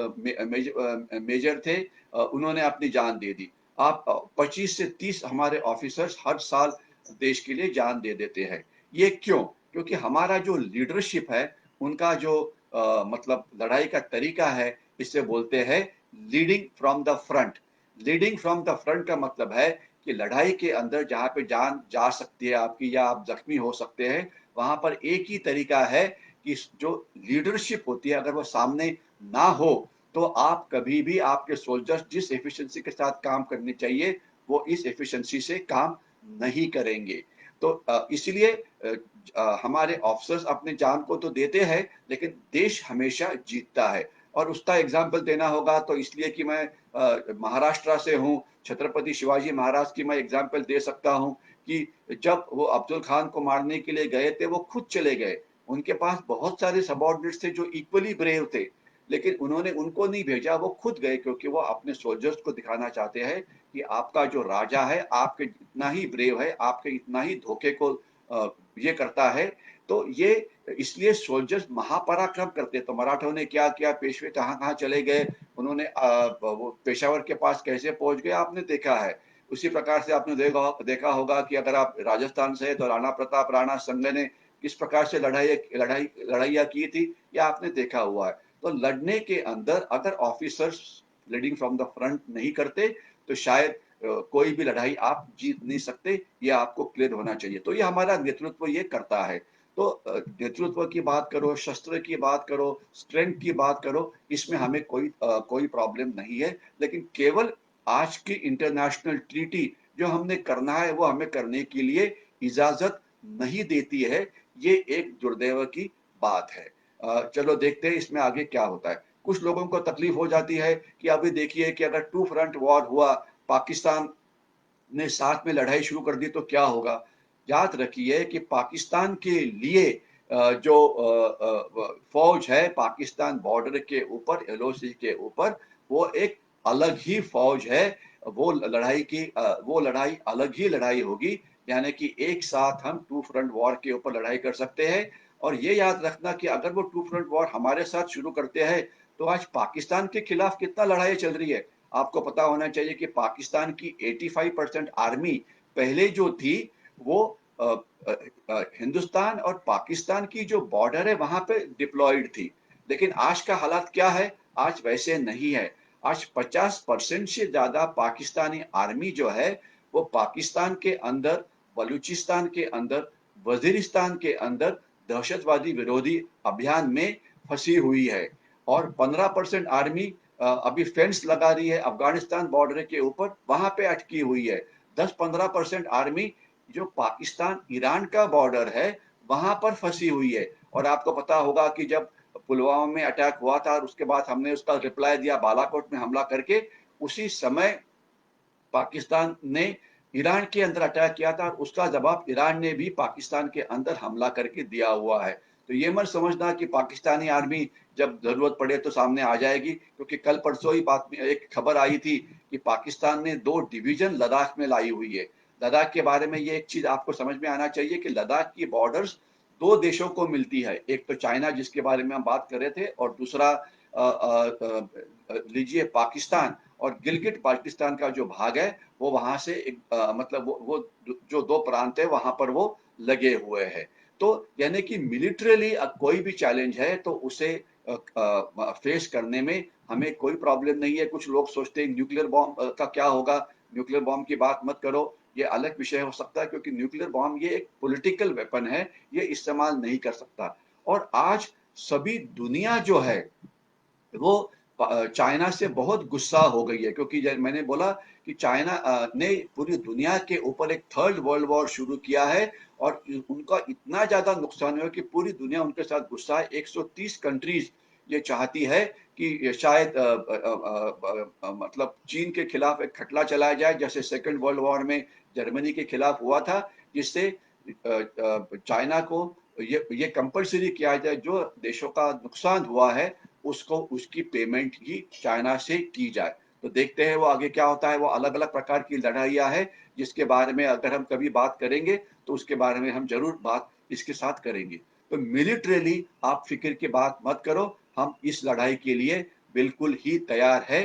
मेजर थे, उन्होंने अपनी जान दे दी। आप 25 से 30 हमारे ऑफिसर्स हर साल देश के लिए जान दे देते हैं। ये क्यों? क्योंकि हमारा जो लीडरशिप है, उनका जो मतलब लड़ाई का तरीका है, इसे बोलते हैं leading from the front. Leading from the front का मतलब है कि लड़ाई के अंदर जहाँ पे जान जा सकती है आपकी या आप जख्मी हो सकते हैं, वहाँ पर एक ही तरीका है कि जो लीडरशिप होती है, अगर वो सामने ना हो, तो आप कभी भी आपके सोल्जर्स जिस एफिशिएंसी के साथ काम करनी चाहिए, वो इस एफिशिएंसी से काम नहीं करेंगे। तो इसलिए हमारे ऑफिसर्स अपनी जान को तो देते हैं, लेकिन देश हमेशा जीतता है। और उसका एग्जाम्पल देना होगा तो इसलिए कि मैं महाराष्ट्र से हूँ, छत्रपति शिवाजी महाराज की मैं एग्जाम्पल दे सकता हूँ कि जब वो अफजल खान को मारने के लिए गए थे, वो खुद चले गए। उनके पास बहुत सारे सबॉर्डिनेट्स थे जो इक्वली ब्रेव थे, लेकिन उन्होंने उनको नहीं भेजा, वो खुद गए, क्योंकि वो अपने सोल्जर्स को दिखाना चाहते हैं कि आपका जो राजा है, आपके इतना ही ब्रेव है, आपके इतना ही धोखे को ये करता है। तो ये इसलिए सोल्जर्स महापराक्रम करते। तो मराठों ने क्या किया, पेशवे कहाँ-कहाँ चले गए, उन्होंने वो पेशावर के पास कैसे पहुँच गए, आपने देखा है। उसी प्रकार से आपने देखा होगा कि अगर आप राजस्थान से हैं, तो राणा प्रताप, राणा संग ने किस प्रकार से लड़ाइयाँ की थी, ये आपने देखा हुआ है। तो लड़ने के अंदर अगर officers leading from the front नहीं करते, तो शायद कोई भी लड़ाई आप जीत नहीं सकते, ये आपको क्लियर होना चाहिए। तो ये हमारा नेतृत्व ये करता है। तो नेतृत्व की बात करो, शस्त्र की बात करो, स्ट्रेंथ की बात करो, इसमें हमें कोई प्रॉब्लम नहीं है। लेकिन केवल आज की इंटरनेशनल ट्रीटी जो हमने करना है, वो हमें करने के लिए इजाज़त नहीं देती है। ये एक दुर्दैव की बात है। चलो देखते हैं इसमें आगे क्या होता है। कुछ लोगों को तकलीफ हो जाती है कि अभी देखिए कि अगर टू फ्रंट वॉर हुआ, पाकिस्तान ने साथ में लड़ाई शुरू कर दी, तो क्या होगा? याद रखिए कि पाकिस्तान के लिए जो फौज है पाकिस्तान बॉर्डर के ऊपर, एलओसी के ऊपर, वो एक अलग ही फौज है। वो लड़ाई अलग ही लड़ाई होगी। यानी कि एक साथ हम टू फ्रंट वॉर के ऊपर लड़ाई कर सकते हैं। और ये याद रखना कि अगर वो टू फ्रंट वॉर हमारे साथ शुरू करते हैं, तो आज पाकिस्तान के खिलाफ कितना लड़ाई चल रही है। आपको पता होना चाहिए कि पाकिस्तान की 85% आर्मी पहले जो थी, वो अ, हिंदुस्तान और पाकिस्तान की जो बॉर्डर है, वहां पे डिप्लॉयड थी। लेकिन आज का हालात क्या है? आज वैसे नहीं है। आज 50% से ज्यादा पाकिस्तानी आर्मी जो है, वो पाकिस्तान के अंदर, बलूचिस्तान के अंदर, वजीरिस्तान के अंदर दहशतवादी विरोधी अभियान में फंसी हुई है। और 15% आर्मी अभी फेंस लगा रही है अफगानिस्तान बॉर्डर के ऊपर, वहां पे अटकी हुई है। 10-15% आर्मी जो पाकिस्तान ईरान का बॉर्डर है, वहां पर फंसी हुई है। और आपको पता होगा कि जब पुलवामा में अटैक हुआ था और उसके बाद हमने उसका रिप्लाई दिया बालाकोट में हमला करके, उसी समय पाकिस्तान ने ईरान के अंदर अटैक किया था और उसका जवाब ईरान ने भी पाकिस्तान के अंदर हमला करके दिया हुआ है। तो ये मत समझना कि पाकिस्तानी आर्मी जब जरूरत पड़े तो सामने आ जाएगी, क्योंकि कल परसों ही बात में एक खबर आई थी कि पाकिस्तान ने 2 डिवीजन लद्दाख में लाई हुई है। लद्दाख के बारे में ये एक चीज आपको समझ में आना चाहिए कि लद्दाख की बॉर्डर्स 2 देशों को मिलती है। एक तो चाइना, जिसके बारे में हम बात कर रहे थे, और दूसरा लीजिए पाकिस्तान। और गिलगिट बाल्टिस्तान का जो भाग है, वो वहां से एक मतलब वो जो 2 प्रांत है, वहां पर वो लगे हुए हैं। तो यानी कि मिलिट्रीली कोई भी चैलेंज है तो उसे फेस करने में हमें कोई प्रॉब्लम नहीं है। कुछ लोग सोचते हैं न्यूक्लियर बॉम्ब का क्या होगा। न्यूक्लियर बॉम्ब की बात मत करो, ये अलग विषय हो सकता है, क्योंकि न्यूक्लियर बॉम्ब ये एक पॉलिटिकल वेपन है, ये इस्तेमाल नहीं कर सकता। और आज सभी दुनिया जो है, वो चाइना से बहुत गुस्सा हो गई है, क्योंकि मैंने बोला कि चाइना ने पूरी दुनिया के ऊपर एक थर्ड वर्ल्ड वॉर शुरू किया है। और उनका इतना ज्यादा नुकसान हुआ कि पूरी दुनिया उनके साथ गुस्सा है। 130 कंट्रीज ये चाहती है कि ये शायद मतलब चीन के खिलाफ एक खटला चलाया जाए, जैसे सेकेंड वर्ल्ड वॉर में जर्मनी के खिलाफ हुआ था, जिससे चाइना को ये कंपलसरी किया जाए, जो देशों का नुकसान हुआ है उसको उसकी पेमेंट ही चाइना से की जाए। तो देखते हैं वो आगे क्या होता है। वो अलग अलग प्रकार की लड़ाइयाँ है, जिसके बारे में अगर हम कभी बात करेंगे, तो उसके बारे में हम जरूर बात इसके साथ करेंगे। तो मिलिट्रीली आप फिक्र की बात मत करो, हम इस लड़ाई के लिए बिल्कुल ही तैयार है।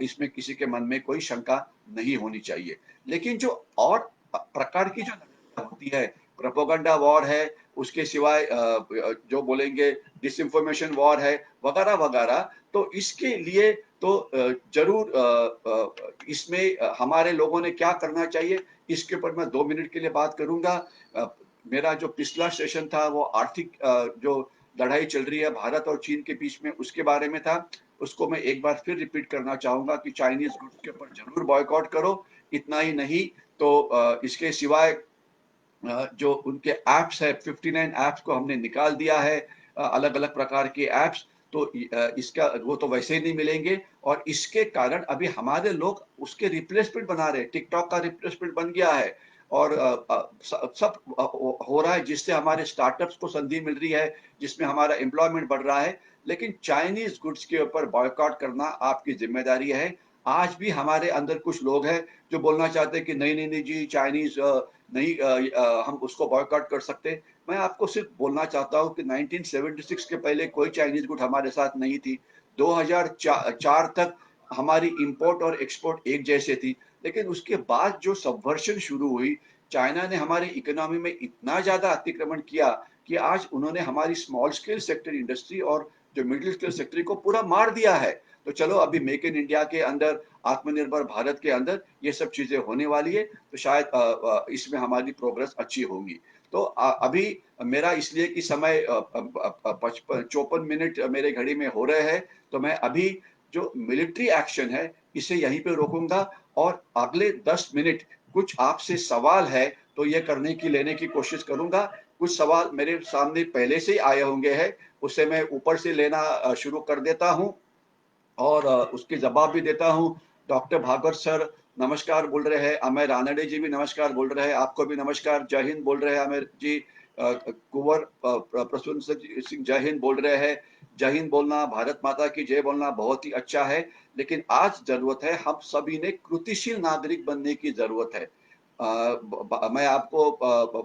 इसमें किसी के मन में कोई शंका नहीं होनी चाहिए। लेकिन जो और प्रकार की जो लड़ाई होती है, प्रोपेगेंडा वॉर है, उसके सिवाय जो बोलेंगे डिसइन्फॉर्मेशन वॉर है, वगैरह-वगैरह, तो इसके लिए तो ज़रूर इसमें हमारे लोगों ने क्या करना चाहिए, इसके ऊपर मैं 2 मिनट के लिए बात करूँगा। अ, मेरा जो पिछला सेशन था वो आर्थिक जो लड़ाई चल रही है भारत और चीन के बीच में उसके बारे में था। उसको मैं एक बार फिर रिपीट करना चाहूँगा कि चाइनीज़ गुड्स के ऊपर ज़रूर बॉयकॉट करो। इतना ही नहीं तो इसके सिवाय जो उनके ऐप्स है 59 ऐप्स को हमने निकाल दिया है, अलग-अलग प्रकार के ऐप्स। तो इसका वो तो वैसे ही नहीं मिलेंगे और इसके कारण अभी हमारे लोग उसके रिप्लेसमेंट बना रहे हैं। टिकटॉक का रिप्लेसमेंट बन गया है और सब हो रहा है जिससे हमारे स्टार्टअप्स को संधि मिल रही है, जिसमें हमारा एम्प्लॉयमेंट बढ़ रहा है। लेकिन चाइनीज़ गुड्स के ऊपर बॉयकॉट करना आपकी ज़िम्मेदारी है। आज भी हमारे अंदर कुछ लोग हैं जो बोलना चाहते हैं कि नहीं, नहीं, नहीं जी चाइनीज़ नहीं हम उसको बॉयकॉट कर सकते। मैं आपको सिर्फ बोलना चाहता हूँ कि 1976 के पहले कोई चाइनीज़ गुड हमारे साथ नहीं थी। 2004 तक हमारी इम्पोर्ट और एक्सपोर्ट एक जैसे थी। लेकिन उसके बाद जो सबवर्शन शुरू हुई, चाइना ने हमारी इकोनॉमी में इतना ज़्यादा अतिक्रमण किया कि आज उन्होंने हमारी स्मॉल स्केल सेक्टर इंडस्ट्री और जो मिडल स्केल सेक्टर को पूरा मार दिया है। तो चलो अभी मेक इन इंडिया के अंदर, आत्मनिर्भर भारत के अंदर ये सब चीज़ें होने वाली है। तो शायद इसमें हमारी प्रोग्रेस अच्छी होगी। तो अभी मेरा इसलिए कि समय 54 मिनट मेरे घड़ी में हो रहे हैं, तो मैं अभी जो मिलिट्री एक्शन है, इसे यहीं पे रोकूँगा और अगले 10 मिनट कुछ आपसे सवाल है, तो ये करने की लेने की कोशिश करूँगा। कुछ सवाल मेरे सामने पहले से ही आए होंगे हैं, उसे मैं ऊपर से लेना शुरू कर देता हूँ। और उसके जवाब भी देता हूँ। डॉक्टर भागवत सर नमस्कार बोल रहे हैं, अमर रानडे जी भी नमस्कार बोल रहे हैं, आपको भी नमस्कार, जय हिंद बोल रहे हैं अमर जी। कुंवर प्रसून सिंह जय हिंद बोल रहे हैं। जय हिंद बोलना, भारत माता की जय बोलना बहुत ही अच्छा है, लेकिन आज ज़रूरत है हम सभी ने कृतिशील नागरिक बनने की ज़रूरत है। मैं आपको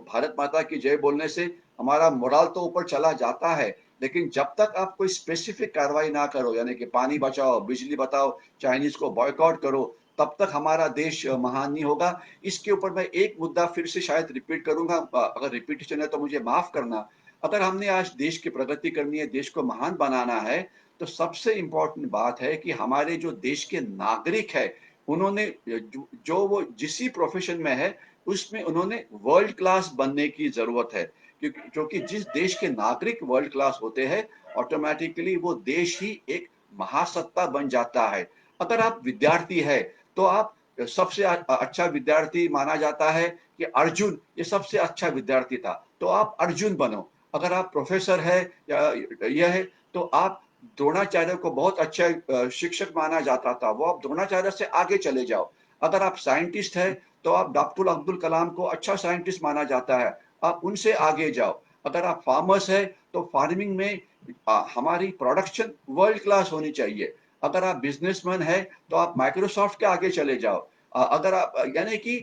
भारत माता की जय बोलने से हमारा मोरल तो ऊपर चला जाता है, लेकिन जब तक आप कोई स्पेसिफिक कार्रवाई ना करो, यानी कि पानी बचाओ, बिजली बचाओ, चाइनीज़ को बॉयकॉट करो, तब तक हमारा देश महान नहीं होगा। इसके ऊपर मैं एक मुद्दा फिर से शायद रिपीट करूँगा, अगर रिपीटिशन है तो मुझे माफ़ करना। अगर हमने आज देश की प्रगति करनी है, देश को महान बनाना है, तो सबसे इम्पोर्टेंट बात है कि हमारे जो देश के नागरिक हैं, उन्होंने जो वो जिस ही प्रोफ़ेशन में है, उसमें उन्होंने वर्ल्ड क्लास बनने की ज़रूरत है। क्योंकि जिस देश के नागरिक वर्ल्ड क्लास होते हैं, ऑटोमेटिकली वो देश ही एक महासत्ता बन जाता है। अगर आप विद्यार्थी है तो आप सबसे अच्छा विद्यार्थी माना जाता है कि अर्जुन ये सबसे अच्छा विद्यार्थी था, तो आप अर्जुन बनो। अगर आप प्रोफेसर है या यह है तो आप द्रोणाचार्य को बहुत अच्छा शिक्षक माना जाता था, वो आप द्रोणाचार्य से आगे चले जाओ। अगर आप साइंटिस्ट है तो आप डॉक्टर अब्दुल कलाम को अच्छा साइंटिस्ट माना जाता है, आप उनसे आगे जाओ। अगर आप फार्मर्स है तो फार्मिंग में हमारी प्रोडक्शन वर्ल्ड क्लास होनी चाहिए। अगर आप बिजनेसमैन है तो आप माइक्रोसॉफ्ट के आगे चले जाओ। अगर आप यानी कि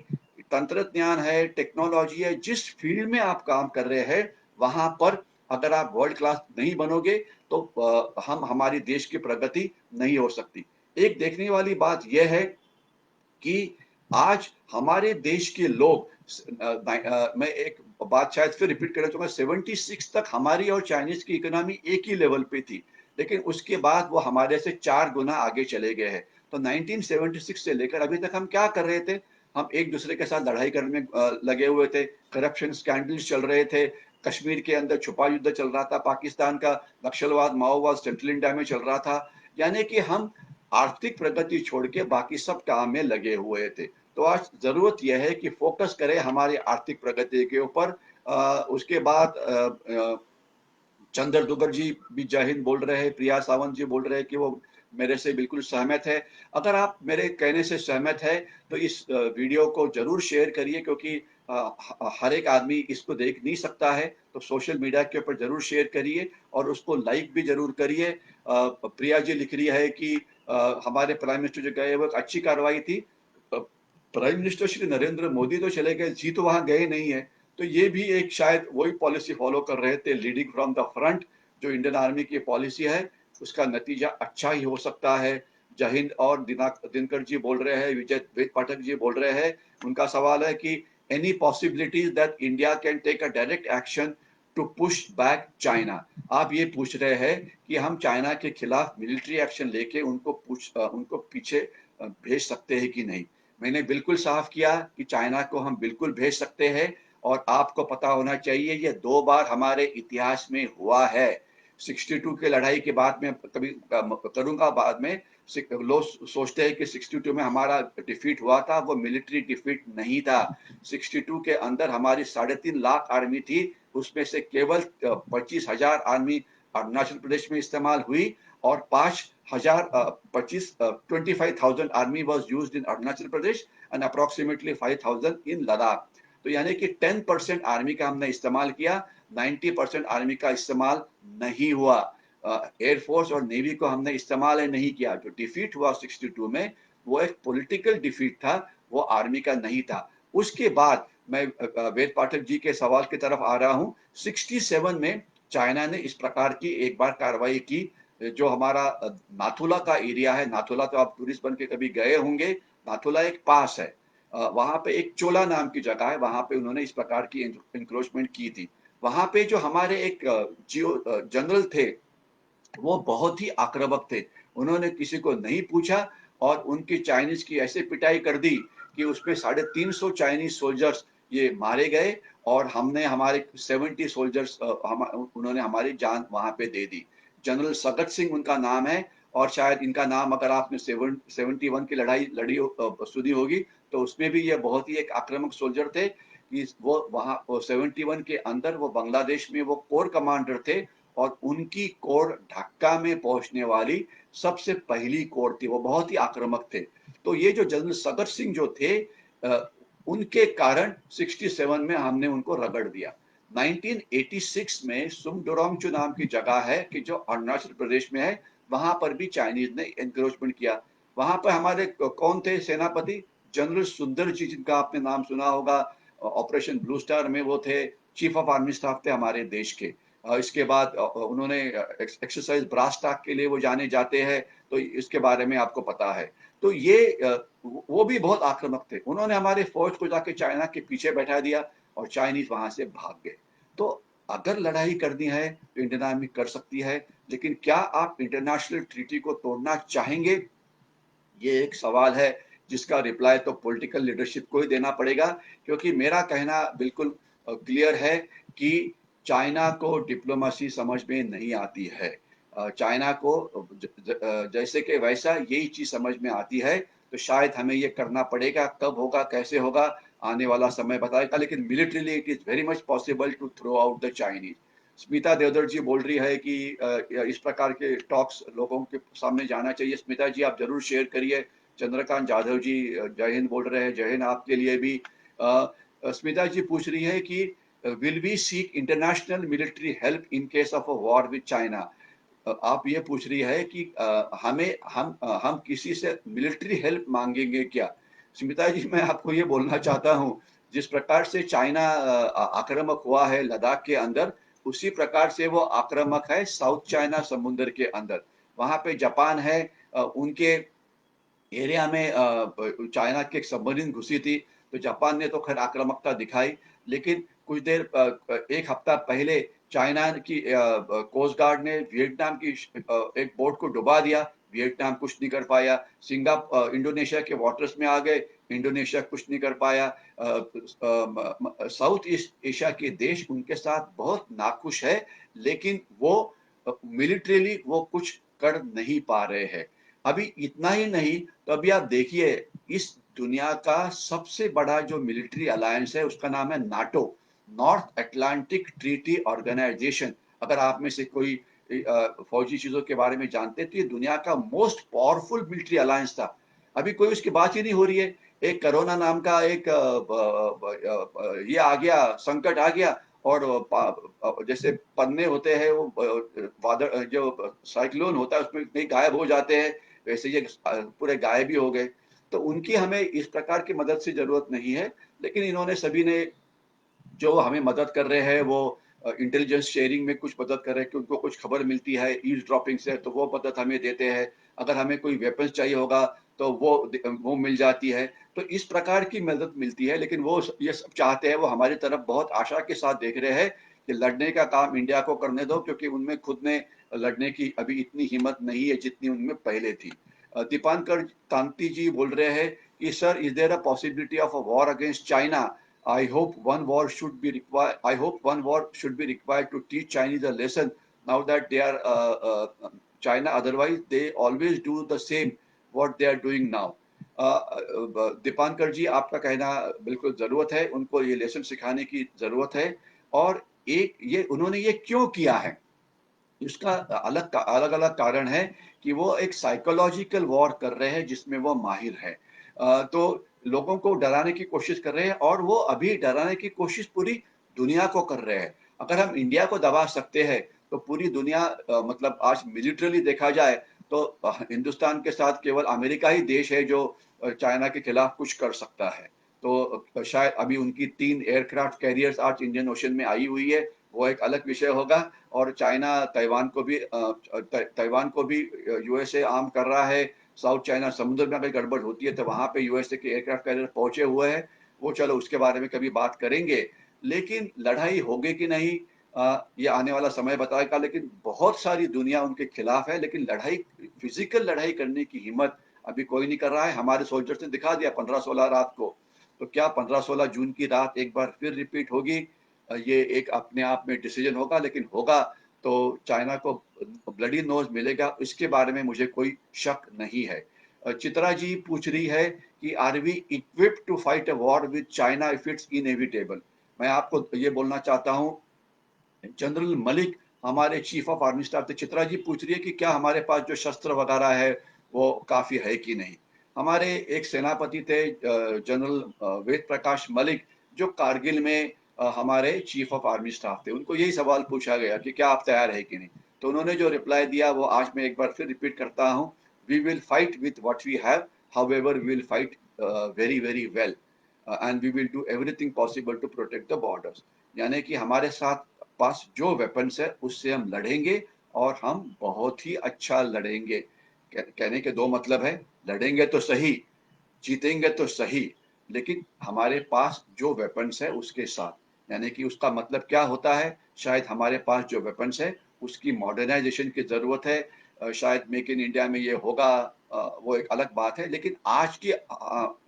तंत्रज्ञान है, टेक्नोलॉजी है, जिस फील्ड में आप काम कर रहे हैं, वहाँ पर अगर आप वर्ल्ड क्लास नहीं बनोगे तो हम हमारी देश की प्रगति नहीं हो सकती। एक देखने वाली बात यह है कि आज हमारे देश के लोग मैं एक बात शायद फिर रिपीट करना चाहूँगा, 76 तक हमारी और चाइनीज़ की इकोनॉमी एक ही लेवल पे थी, लेकिन उसके बाद वो हमारे से 4 गुना आगे चले गए हैं। तो 1976 से लेकर अभी तक हम क्या कर रहे थे? हम एक-दूसरे के साथ लड़ाई करने में लगे हुए थे, करप्शन स्कैंडल्स चल रहे थे, कश्मीर के अंदर छुपा युद्ध चल रहा था, पाकिस्तान का नक्सलवाद, माओवाद सेंट्रल इंडिया में चल रहा था। यानी कि हम आर्थिक प्रगति छोड़ के बाकी सब काम में लगे हुए थे। तो आज ज़रूरत यह है कि फ़ोकस करें हमारी आर्थिक प्रगति के ऊपर। उसके बाद चंदर दुगर जी भी जय हिंद बोल रहे हैं, प्रिया सावंत जी बोल रहे हैं कि वो मेरे से बिल्कुल सहमत है। अगर आप मेरे कहने से सहमत है, तो इस वीडियो को ज़रूर शेयर करिए क्योंकि हर एक आदमी इसको देख नहीं सकता है, तो सोशल मीडिया के ऊपर ज़रूर शेयर करिए और उसको लाइक भी ज़रूर करिए। प्रिया जी लिख रही है कि हमारे प्राइम मिनिस्टर जो गए वो एक अच्छी कार्रवाई थी। अ, प्राइम मिनिस्टर श्री नरेंद्र मोदी तो चले गए, जी तो वहाँ गए नहीं है। तो ये भी एक शायद वही पॉलिसी फॉलो कर रहे थे लीडिंग फ्रॉम द फ्रंट, जो इंडियन आर्मी की पॉलिसी है। उसका नतीजा अच्छा ही हो सकता है। जय हिंद। और दिनकर जी बोल रहे हैं, विजय वेद पाठक जी बोल रहे हैं, उनका सवाल है कि any possibilities that India can take a direct action to push back China. आप ये पूछ रहे हैं कि हम चाइना के खिलाफ मिलिट्री एक्शन लेके उनको पीछे भेज सकते हैं कि नहीं। मैंने बिल्कुल साफ किया कि चाइना को हम बिल्कुल भेज सकते हैं। और आपको पता होना चाहिए ये 2 बार हमारे इतिहास में हुआ है। 62 के लड़ाई के बाद में कभी करूंगा बाद में। लोग सोचते हैं कि 62 में हमारा डिफीट हुआ था, वो मिलिट्री डिफीट नहीं था। 62 के अंदर हमारी 3.5 लाख आर्मी थी, उसमें से केवल 25,000 आर्मी अरुणाचल प्रदेश में इस्तेमाल हुई और 5,000 25,000 army was use in Arunachal Pradesh and approximately 5,000 इन लद्दाख। तो यानी कि 10% आर्मी का हमने इस्तेमाल किया, 90% आर्मी का इस्तेमाल नहीं हुआ। एयरफोर्स और नेवी को हमने इस्तेमाल नहीं किया। जो डिफीट हुआ 62 में वो एक पॉलिटिकल डिफीट था, वो आर्मी का नहीं था। उसके बाद मैं वेद पाठक जी के सवाल की तरफ आ रहा हूँ। 67 में चाइना ने इस प्रकार की एक बार कार्रवाई की। जो हमारा नाथुला का एरिया है, नाथुला तो आप टूरिस्ट बन के कभी गए होंगे। नाथुला एक पास है, वहां पे एक चोला नाम की जगह है, वहां पे उन्होंने इस प्रकार की इंक्रोचमेंट की थी। वहां पे जो हमारे एक जियो जनरल थे, वो बहुत ही आक्रामक थे। उन्होंने किसी को नहीं पूछा और उनकी चाइनीज की ऐसे पिटाई कर दी कि उसमें 350 चाइनीज सोल्जर्स ये मारे गए। और हमने हमारे 70 सोल्जर्स उन्होंने हमारी जान वहां पे दे दी। जनरल सगत सिंह उनका नाम है। और शायद इनका नाम अगर आपने 71 की लड़ाई सुनी होगी, तो उसमें भी ये बहुत ही एक आक्रामक सोल्जर थे कि वो वहां 71 के अंदर वो बांग्लादेश में वो कोर कमांडर थे। और उनकी कोर ढाका में पहुंचने वाली सबसे पहली कोर थी, वो बहुत ही आक्रामक थे। तो ये जो जनरल सगत सिंह जो थे, उनके कारण 67 में हमने उनको रगड़ दिया। 1986 में सुमडोरोंगचू नाम की जगह है कि जो अरुणाचल प्रदेश में है, वहां पर भी चाइनीज ने एनक्रोचमेंट किया। वहां पर हमारे कौन थे सेनापति? जनरल सुंदर जी, जिनका आपने नाम सुना होगा। ऑपरेशन ब्लू स्टार में वो थे, चीफ ऑफ आर्मी स्टाफ थे हमारे देश के। इसके बाद उन्होंने एक्सरसाइज ब्रास टाक के लिए वो जाने जाते हैं, तो इसके बारे में आपको पता है। तो ये वो भी बहुत आक्रामक थे। उन्होंने हमारे फौज को जाके चाइना के पीछे बैठा दिया और चाइनीज वहां से भाग गए। तो अगर लड़ाई करनी है तो इंडियन आर्मी कर सकती है, लेकिन क्या आप इंटरनेशनल ट्रीटी को तोड़ना चाहेंगे? ये एक सवाल है जिसका रिप्लाई तो पॉलिटिकल लीडरशिप को ही देना पड़ेगा। क्योंकि मेरा कहना बिल्कुल क्लियर है कि चाइना को डिप्लोमेसी समझ में नहीं आती है। चाइना को जैसे कि वैसा यही चीज समझ में आती है। तो शायद हमें ये करना पड़ेगा। कब होगा, कैसे होगा, आने वाला समय बताएगा। लेकिन militarily it is very much possible to throw out the Chinese. Smita Deodhar ji बोल रही है कि इस प्रकार के टॉक्स लोगों के सामने जाना चाहिए। स्मिता जी आप जरूर शेयर करिए। चंद्रकांत जाधव जी जय हिंद बोल रहे हैं, जय हिंद आपके लिए भी। स्मिता जी पूछ रही है कि will we seek international military help in case of a war with China. आप ये पूछ रही है कि हम किसी से मिलिट्री हेल्प मांगेंगे क्या? स्मिता जी मैं आपको ये बोलना चाहता हूँ, जिस प्रकार से चाइना आक्रामक हुआ है लद्दाख के अंदर, उसी प्रकार से वो आक्रामक है साउथ चाइना समुद्र के अंदर। वहां पे जापान है, उनके एरिया में चाइना की एक सबमरीन घुसी थी। तो जापान ने तो खैर आक्रामकता दिखाई, लेकिन कुछ देर एक हफ्ता पहले चाइना की कोस्ट गार्ड ने वियतनाम की एक बोट को डुबा दिया। वियतनाम कुछ नहीं कर पाया। इंडोनेशिया के वाटर्स में आ गए, इंडोनेशिया कुछ नहीं कर पाया। साउथ ईस्ट एशिया के देश उनके साथ बहुत नाखुश है, लेकिन वो मिलिट्रीली वो कुछ कर नहीं पा रहे हैं। अभी इतना ही नहीं, तो अभी आप देखिए, इस दुनिया का सबसे बड़ा जो मिलिट्री अलायंस है उसका नाम है NATO, North Atlantic Treaty Organization. अगर आप में से कोई फौजी चीजों के बारे में जानते तो ये दुनिया का मोस्ट पावरफुल मिलिट्री अलायंस था। अभी कोई उसकी बात ही नहीं हो रही है। एक कोरोना नाम का एक ये आ गया, संकट आ गया। और जैसे पन्ने होते हैं वो वादळ, जो साइक्लोन होता है उसमें कहीं गायब हो जाते हैं, वैसे ये पूरे गायब ही हो गए। तो उनकी हमें इस प्रकार की मदद से जरूरत नहीं है। लेकिन इन्होंने सभी ने जो हमें मदद कर रहे हैं वो इंटेलिजेंस शेयरिंग में कुछ मदद कर रहे हैं कि उनको कुछ खबर मिलती है ईव्सड्रॉपिंग से, तो वो मदद हमें देते हैं। अगर हमें कोई वेपन्स चाहिए होगा तो वो मिल जाती है। तो इस प्रकार की मदद मिलती है, लेकिन वो ये सब चाहते हैं, वो हमारी तरफ बहुत आशा के साथ देख रहे हैं कि लड़ने का काम इंडिया को करने दो, क्योंकि उनमें खुद में लड़ने की अभी इतनी हिम्मत नहीं है जितनी उनमें पहले थी। दीपांकर कांति जी बोल रहे हैं कि sir, is there a possibility of a war against China? I hope one war should be required. I hope one war should be required to teach Chinese a lesson now that they are China. Otherwise, they always do the same what they are doing now. Dipankar ji, आपका कहना बिल्कुल जरूरत है, उनको ये lesson सिखाने की जरूरत है। और एक ये उन्होंने ये क्यों किया है, इसका अलग अलग कारण है कि वो एक साइकोलॉजिकल वॉर कर रहे हैं जिसमें वो माहिर है। तो लोगों को डराने की कोशिश कर रहे हैं, और वो अभी डराने की कोशिश पूरी दुनिया को कर रहे हैं। अगर हम इंडिया को दबा सकते हैं तो पूरी दुनिया, मतलब आज मिलिटरीली देखा जाए तो हिंदुस्तान के साथ केवल अमेरिका ही देश है जो चाइना के खिलाफ कुछ कर सकता है। तो शायद अभी उनकी 3 एयरक्राफ्ट कैरियर्स आज इंडियन ओशन में आई हुई है, वो एक अलग विषय होगा। और चाइना ताइवान को भी यूएसए आर्म कर रहा है। साउथ चाइना समुद्र में अगर गड़बड़ होती है तो वहां पे यूएसए के एयरक्राफ्ट कैरियर पहुंचे हुए हैं। वो चलो उसके बारे में कभी बात करेंगे। लेकिन लड़ाई होगी कि नहीं, ये आने वाला समय बताएगा। लेकिन बहुत सारी दुनिया उनके खिलाफ है, लेकिन लड़ाई, फिजिकल लड़ाई करने की हिम्मत अभी कोई नहीं कर रहा है। हमारे सोल्जर्स ने दिखा दिया 15-16 रात को। तो क्या 15-16 जून की रात एक बार फिर रिपीट होगी? ये एक अपने आप में डिसीजन होगा, लेकिन होगा तो चाइना को ब्लडी नोज मिलेगा, इसके बारे में मुझे कोई शक नहीं है। चित्रा जी पूछ रही है कि are we equipped to fight a war with China if it's inevitable? मैं आपको ये बोलना चाहता हूँ, जनरल मलिक हमारे चीफ ऑफ आर्मी स्टाफ थे। चित्रा जी पूछ रही है कि क्या हमारे पास जो शस्त्र वगैरह है वो काफी है कि नहीं। हमारे एक सेनापति थे, जनरल वेद प्रकाश मलिक, जो कारगिल में हमारे चीफ ऑफ आर्मी स्टाफ थे। उनको यही सवाल पूछा गया कि क्या आप तैयार है कि नहीं। तो उन्होंने जो रिप्लाई दिया वो आज मैं एक बार फिर रिपीट करता हूँ, we will fight with what we have, however we will fight very very well, and we will do everything possible to protect the borders. यानी कि हमारे साथ पास जो वेपन्स है उससे हम लड़ेंगे, और हम बहुत ही अच्छा लड़ेंगे। कहने के दो मतलब है, लड़ेंगे तो सही, जीतेंगे तो सही, लेकिन हमारे पास जो वेपन्स है उसके साथ। यानी कि उसका मतलब क्या होता है, शायद हमारे पास जो वेपन्स है उसकी मॉडर्नाइजेशन की जरूरत है। शायद मेक इन इंडिया में ये होगा, वो एक अलग बात है। लेकिन आज की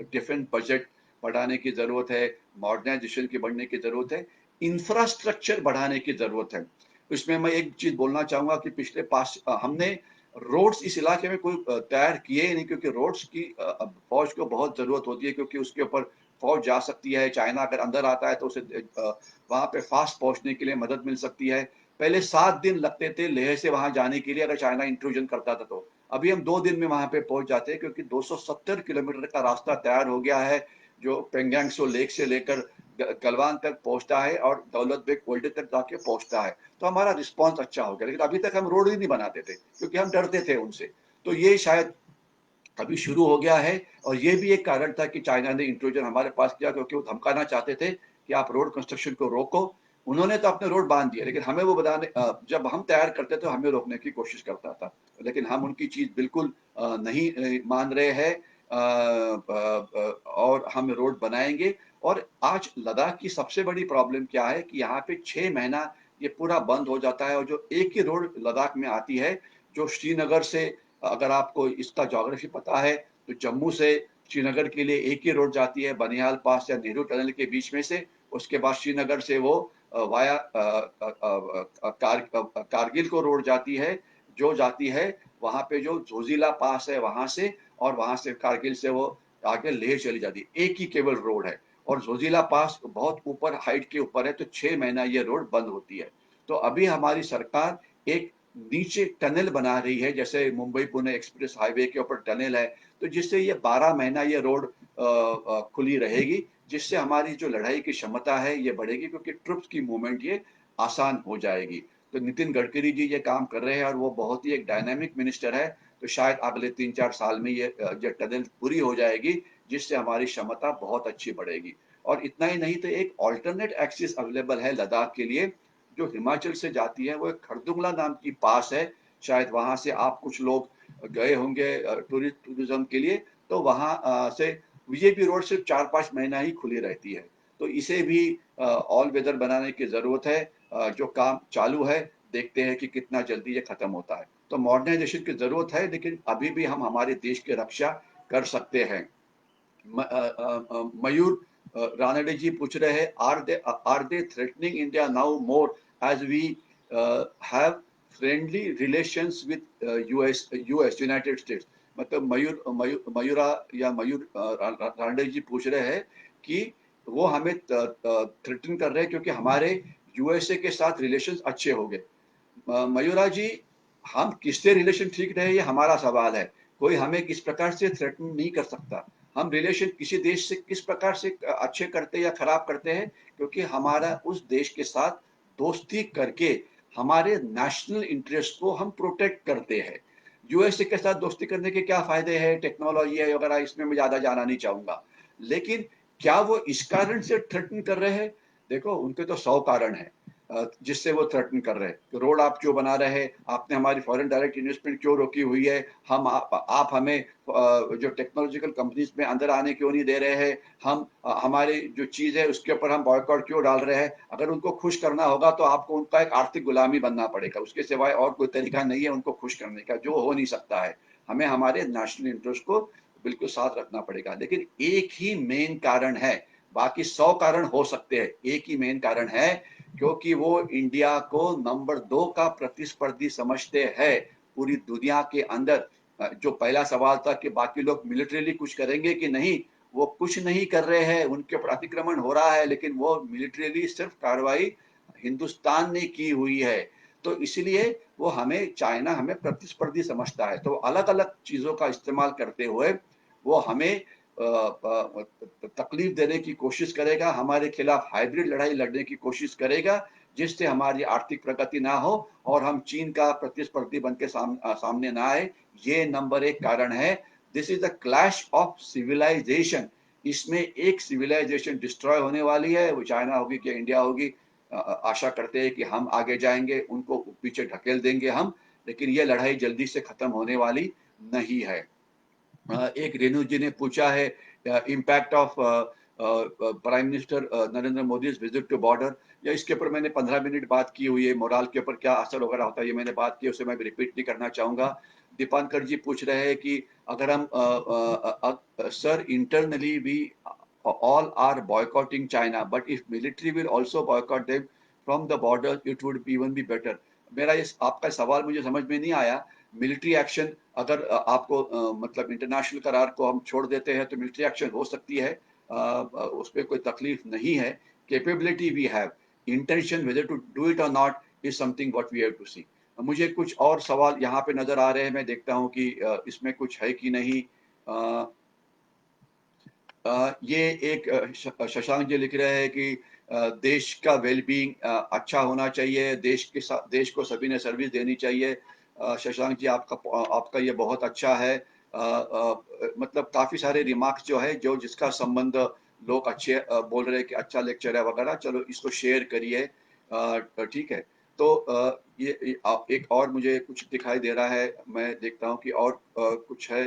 डिफेंस बजट बढ़ाने की जरूरत है, मॉडर्नाइजेशन की बढ़ने की जरूरत है, इंफ्रास्ट्रक्चर बढ़ाने की जरूरत है। इसमें मैं एक चीज बोलना चाहूंगा कि पिछले पास हमने रोड्स इस इलाके में कोई तैयार किए ही नहीं, क्योंकि रोड्स की फौज को बहुत जरूरत होती है, क्योंकि उसके ऊपर फौज जा सकती है। चाइना अगर अंदर आता है तो उसे वहां पे फास्ट पहुंचने के लिए मदद मिल सकती है। पहले 7 दिन लगते थे लेह से वहां जाने के लिए, अगर चाइना इंट्रूजन करता था तो। अभी हम 2 दिन में वहां पे पहुंच जाते हैं, क्योंकि 270 किलोमीटर का रास्ता तैयार हो गया है, जो पेंगयांगसो लेक से लेकर गलवान तक पहुंचता है और दौलत बेग ओल्डे तक जाके पहुंचता है। तो हमारा रिस्पॉन्स अच्छा हो गया। लेकिन अभी तक हम रोड ही नहीं बनाते थे, क्योंकि हम डरते थे उनसे। तो ये शायद अभी शुरू हो गया है, और ये भी एक कारण था कि चाइना ने इंट्रूजन हमारे पास किया, क्योंकि वो धमकाना चाहते थे कि आप रोड कंस्ट्रक्शन को रोको। उन्होंने तो अपने रोड बांध दिए, लेकिन हमें वो बताने, जब हम तैयार करते थे हमें रोकने की कोशिश करता था। लेकिन हम उनकी चीज बिल्कुल नहीं मान रहे हैं, और हम रोड बनाएंगे। और आज लद्दाख की सबसे बड़ी प्रॉब्लम क्या है कि यहाँ पे 6 महीना ये पूरा बंद हो जाता है, और जो एक ही रोड लद्दाख में आती है, जो श्रीनगर से, अगर आपको इसका ज्योग्राफी पता है तो जम्मू से श्रीनगर के लिए एक ही रोड जाती है, बनिहाल पास या नेहरू टनल के बीच में से। उसके बाद श्रीनगर से वो वाया कारगिल को रोड जाती है, जो जाती है वहां पे जो जोजिला पास है वहां से, और वहां से कारगिल से वो आगे लेह चली जाती है। एक ही केवल रोड है, और जोजिला पास बहुत ऊपर हाइट के ऊपर है, तो 6 महीना ये रोड बंद होती है। तो अभी हमारी सरकार एक नीचे टनल बना रही है, जैसे मुंबई पुणे एक्सप्रेस हाईवे के ऊपर टनल है, तो जिससे ये 12 महीना ये रोड खुली रहेगी, जिससे हमारी जो लड़ाई की क्षमता है ये बढ़ेगी, क्योंकि ट्रुप्स की मूवमेंट ये आसान हो जाएगी। तो नितिन गडकरी जी ये काम कर रहे हैं, और वो बहुत ही एक डायनामिक मिनिस्टर है। तो शायद अगले 3-4 साल में ये टनल पूरी हो जाएगी, जिससे हमारी क्षमता बहुत अच्छी बढ़ेगी। और इतना ही नहीं, तो एक ऑल्टरनेट एक्सिस अवेलेबल है लद्दाख के लिए, जो हिमाचल से जाती है, वो एक खरदुंगला नाम की पास है, शायद वहाँ से आप कुछ लोग गए होंगे टूरिज़्म के लिए, तो वहाँ से वीजेपी रोड सिर्फ 4-5 महीना ही खुली रहती है। तो इसे भी ऑल वेदर बनाने की ज़रूरत है। जो काम चालू है, देखते हैं कि कितना जल्दी ये खत्म होता है। तो मॉडर्नाइज़ेशन की ज़रूरत है, लेकिन अभी भी हम हमारे देश की रक्षा कर सकते हैं। मयूर रानडे जी पूछ रहे हैं, are they threatening India now more as we have friendly relations with US United States. मतलब मयूरा या मयूर रानडे जी पूछ रहे हैं कि वो हमें थ्रेटन कर रहे हैं क्योंकि हमारे यूएसए के साथ रिलेशंस अच्छे हो गए। मयूरा जी, हम किससे रिलेशन ठीक रहे ये हमारा सवाल है। कोई हमें किस प्रकार से थ्रेटन नहीं कर सकता। हम रिलेशन किसी देश से किस प्रकार से अच्छे करते या खराब करते हैं, क्योंकि हमारा उस देश के साथ दोस्ती करके हमारे नेशनल इंटरेस्ट को हम प्रोटेक्ट करते हैं। यूएसए के साथ दोस्ती करने के क्या फायदे हैं, टेक्नोलॉजी है वगैरह, इसमें मैं ज्यादा जाना नहीं चाहूंगा। लेकिन क्या वो इस कारण से थ्रेटन कर रहे हैं? देखो, उनके तो 100 कारण है जिससे वो थ्रेटन कर रहे हैं। तो रोड आप क्यों बना रहे हैं, आपने हमारी फॉरेन डायरेक्ट इन्वेस्टमेंट क्यों रोकी हुई है, हम आप हमें जो टेक्नोलॉजिकल कंपनीज में अंदर आने क्यों नहीं दे रहे हैं, हम हमारी जो चीज है उसके ऊपर हम बॉयकॉट क्यों डाल रहे हैं। अगर उनको खुश करना होगा तो आपको उनका एक आर्थिक गुलामी बनना पड़ेगा, उसके सिवाय और कोई तरीका नहीं है उनको खुश करने का, जो हो नहीं सकता है। हमें हमारे नेशनल इंटरेस्ट को बिल्कुल साथ रखना पड़ेगा, लेकिन एक ही मेन कारण है, बाकी 100 कारण हो सकते हैं, एक ही मेन कारण है, क्योंकि वो इंडिया को नंबर 2 का प्रतिस्पर्धी समझते हैं पूरी दुनिया के अंदर। जो पहला सवाल था कि बाकी लोग मिलिट्रीली कुछ करेंगे कि नहीं, वो कुछ नहीं कर रहे हैं, उनके ऊपर अतिक्रमण हो रहा है, लेकिन वो मिलिट्रीली सिर्फ कार्रवाई हिंदुस्तान ने की हुई है। तो इसलिए वो हमें, चाइना हमें प्रतिस्पर्धी समझता है, तो अलग अलग चीजों का इस्तेमाल करते हुए वो हमें तकलीफ देने की कोशिश करेगा, हमारे खिलाफ हाइब्रिड लड़ाई लड़ने की कोशिश करेगा, जिससे हमारी आर्थिक प्रगति ना हो और हम चीन का प्रतिस्पर्धी बन के सामने ना आए। ये नंबर 1 कारण है। This is the clash of civilization. इसमें एक सिविलाइजेशन डिस्ट्रॉय होने वाली है, वो चाइना होगी कि इंडिया होगी। आशा करते हैं कि हम आगे जाएंगे, उनको पीछे ढकेल देंगे हम, लेकिन ये लड़ाई जल्दी से खत्म होने वाली नहीं है। एक रेणु जी ने पूछा है, impact of prime minister Narendra Modi visit to border, या इसके ऊपर मैंने 15 मिनट बात की हुई है, मोराल के ऊपर क्या असर वगैरह होता है, ये मैंने बात की, उसे मैं रिपीट नहीं करना चाहूंगा। दीपांकर जी पूछ रहे हैं कि अगर हम sir internally we all are boycotting China, but if military will also boycott them from the border it would be even be better. मेरा ये आपका सवाल मुझे समझ में नहीं आया। मिलिट्री एक्शन अगर आपको मतलब इंटरनेशनल करार को हम छोड़ देते हैं तो मिलिट्री एक्शन हो सकती है, उस पर कोई तकलीफ नहीं है। Capability we have, intention whether to do it और not is something what we have to see. मुझे कुछ और सवाल यहाँ पे नजर आ रहे हैं, मैं देखता हूँ कि इसमें कुछ है कि नहीं। अ, ये एक शशांक जी लिख रहे हैं कि देश का वेलबींग अच्छा होना चाहिए, देश के साथ देश को सभी ने सर्विस देनी चाहिए। शशांक जी, आपका आपका ये बहुत अच्छा है। मतलब काफी सारे रिमार्क्स जो है, जो जिसका संबंध लोग अच्छे बोल रहे हैं कि अच्छा लेक्चर है वगैरह, चलो इसको शेयर करिए। ठीक है। तो एक और मुझे कुछ दिखाई दे रहा है, मैं देखता हूँ कि और कुछ है।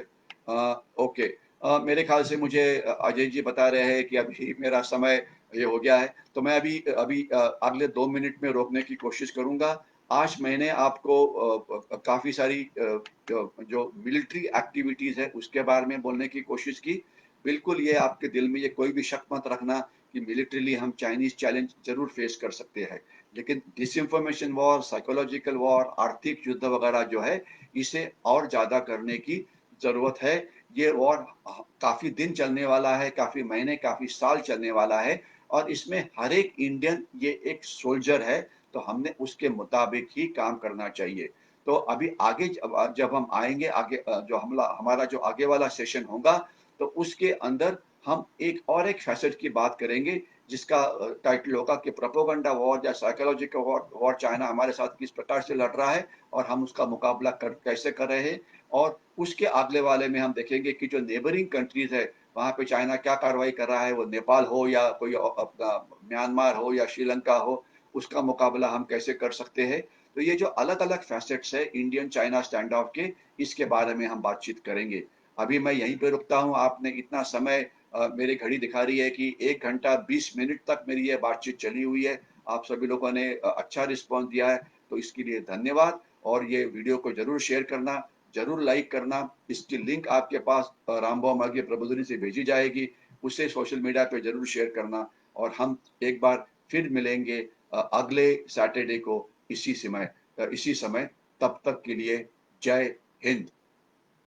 ओके, मेरे ख्याल से मुझे अजय जी बता रहे हैं कि अभी मेरा समय ये हो गया है, तो मैं अभी अभी अगले 2 मिनट में रोकने की कोशिश करूंगा। आज मैंने आपको काफी सारी जो मिलिट्री एक्टिविटीज है उसके बारे में बोलने की कोशिश की। बिल्कुल, ये आपके दिल में ये कोई भी शक मत रखना कि मिलिट्रीली हम चाइनीज चैलेंज जरूर फेस कर सकते हैं, लेकिन डिसइंफॉर्मेशन वॉर, साइकोलॉजिकल वॉर, आर्थिक युद्ध वगैरह जो है, इसे और ज्यादा करने की जरूरत है। ये वॉर काफी दिन चलने वाला है, काफी महीने, काफी साल चलने वाला है, और इसमें हर एक इंडियन ये एक सोल्जर है, तो हमने उसके मुताबिक ही काम करना चाहिए। तो अभी आगे जब हम आएंगे आगे, जो हमला हमारा जो आगे वाला सेशन होगा, तो उसके अंदर हम एक फैसेट की बात करेंगे, जिसका टाइटल होगा कि प्रोपेगेंडा वॉर या साइकोलॉजिकल वॉर चाइना हमारे साथ किस प्रकार से लड़ रहा है और हम उसका मुकाबला कैसे कर रहे हैं। और उसके अगले वाले में हम देखेंगे कि जो नेबरिंग कंट्रीज है, वहां पे चाइना क्या कार्रवाई कर रहा है, वो नेपाल हो या कोई अपना म्यांमार हो या श्रीलंका हो, उसका मुकाबला हम कैसे कर सकते हैं। तो ये जो अलग-अलग फैसेट्स है इंडियन चाइना स्टैंड ऑफ के, इसके बारे में हम बातचीत करेंगे। अभी मैं यहीं पे रुकता हूँ, आपने इतना समय मेरी घड़ी दिखा रही है कि 1 घंटा 20 मिनट तक मेरी ये बातचीत चली हुई है। आप सभी लोगों ने अच्छा रिस्पॉन्स दिया है, तो इसके लिए धन्यवाद और ये वीडियो को ज़रूर शेयर करना, ज़रूर लाइक करना। इसकी लिंक आपके पास रामबाव मार्गी प्रबोधिनी से भेजी जाएगी, उसे सोशल मीडिया पे ज़रूर शेयर करना और हम एक बार फिर मिलेंगे अगले सैटरडे को इसी समय। तब तक के लिए जय हिंद।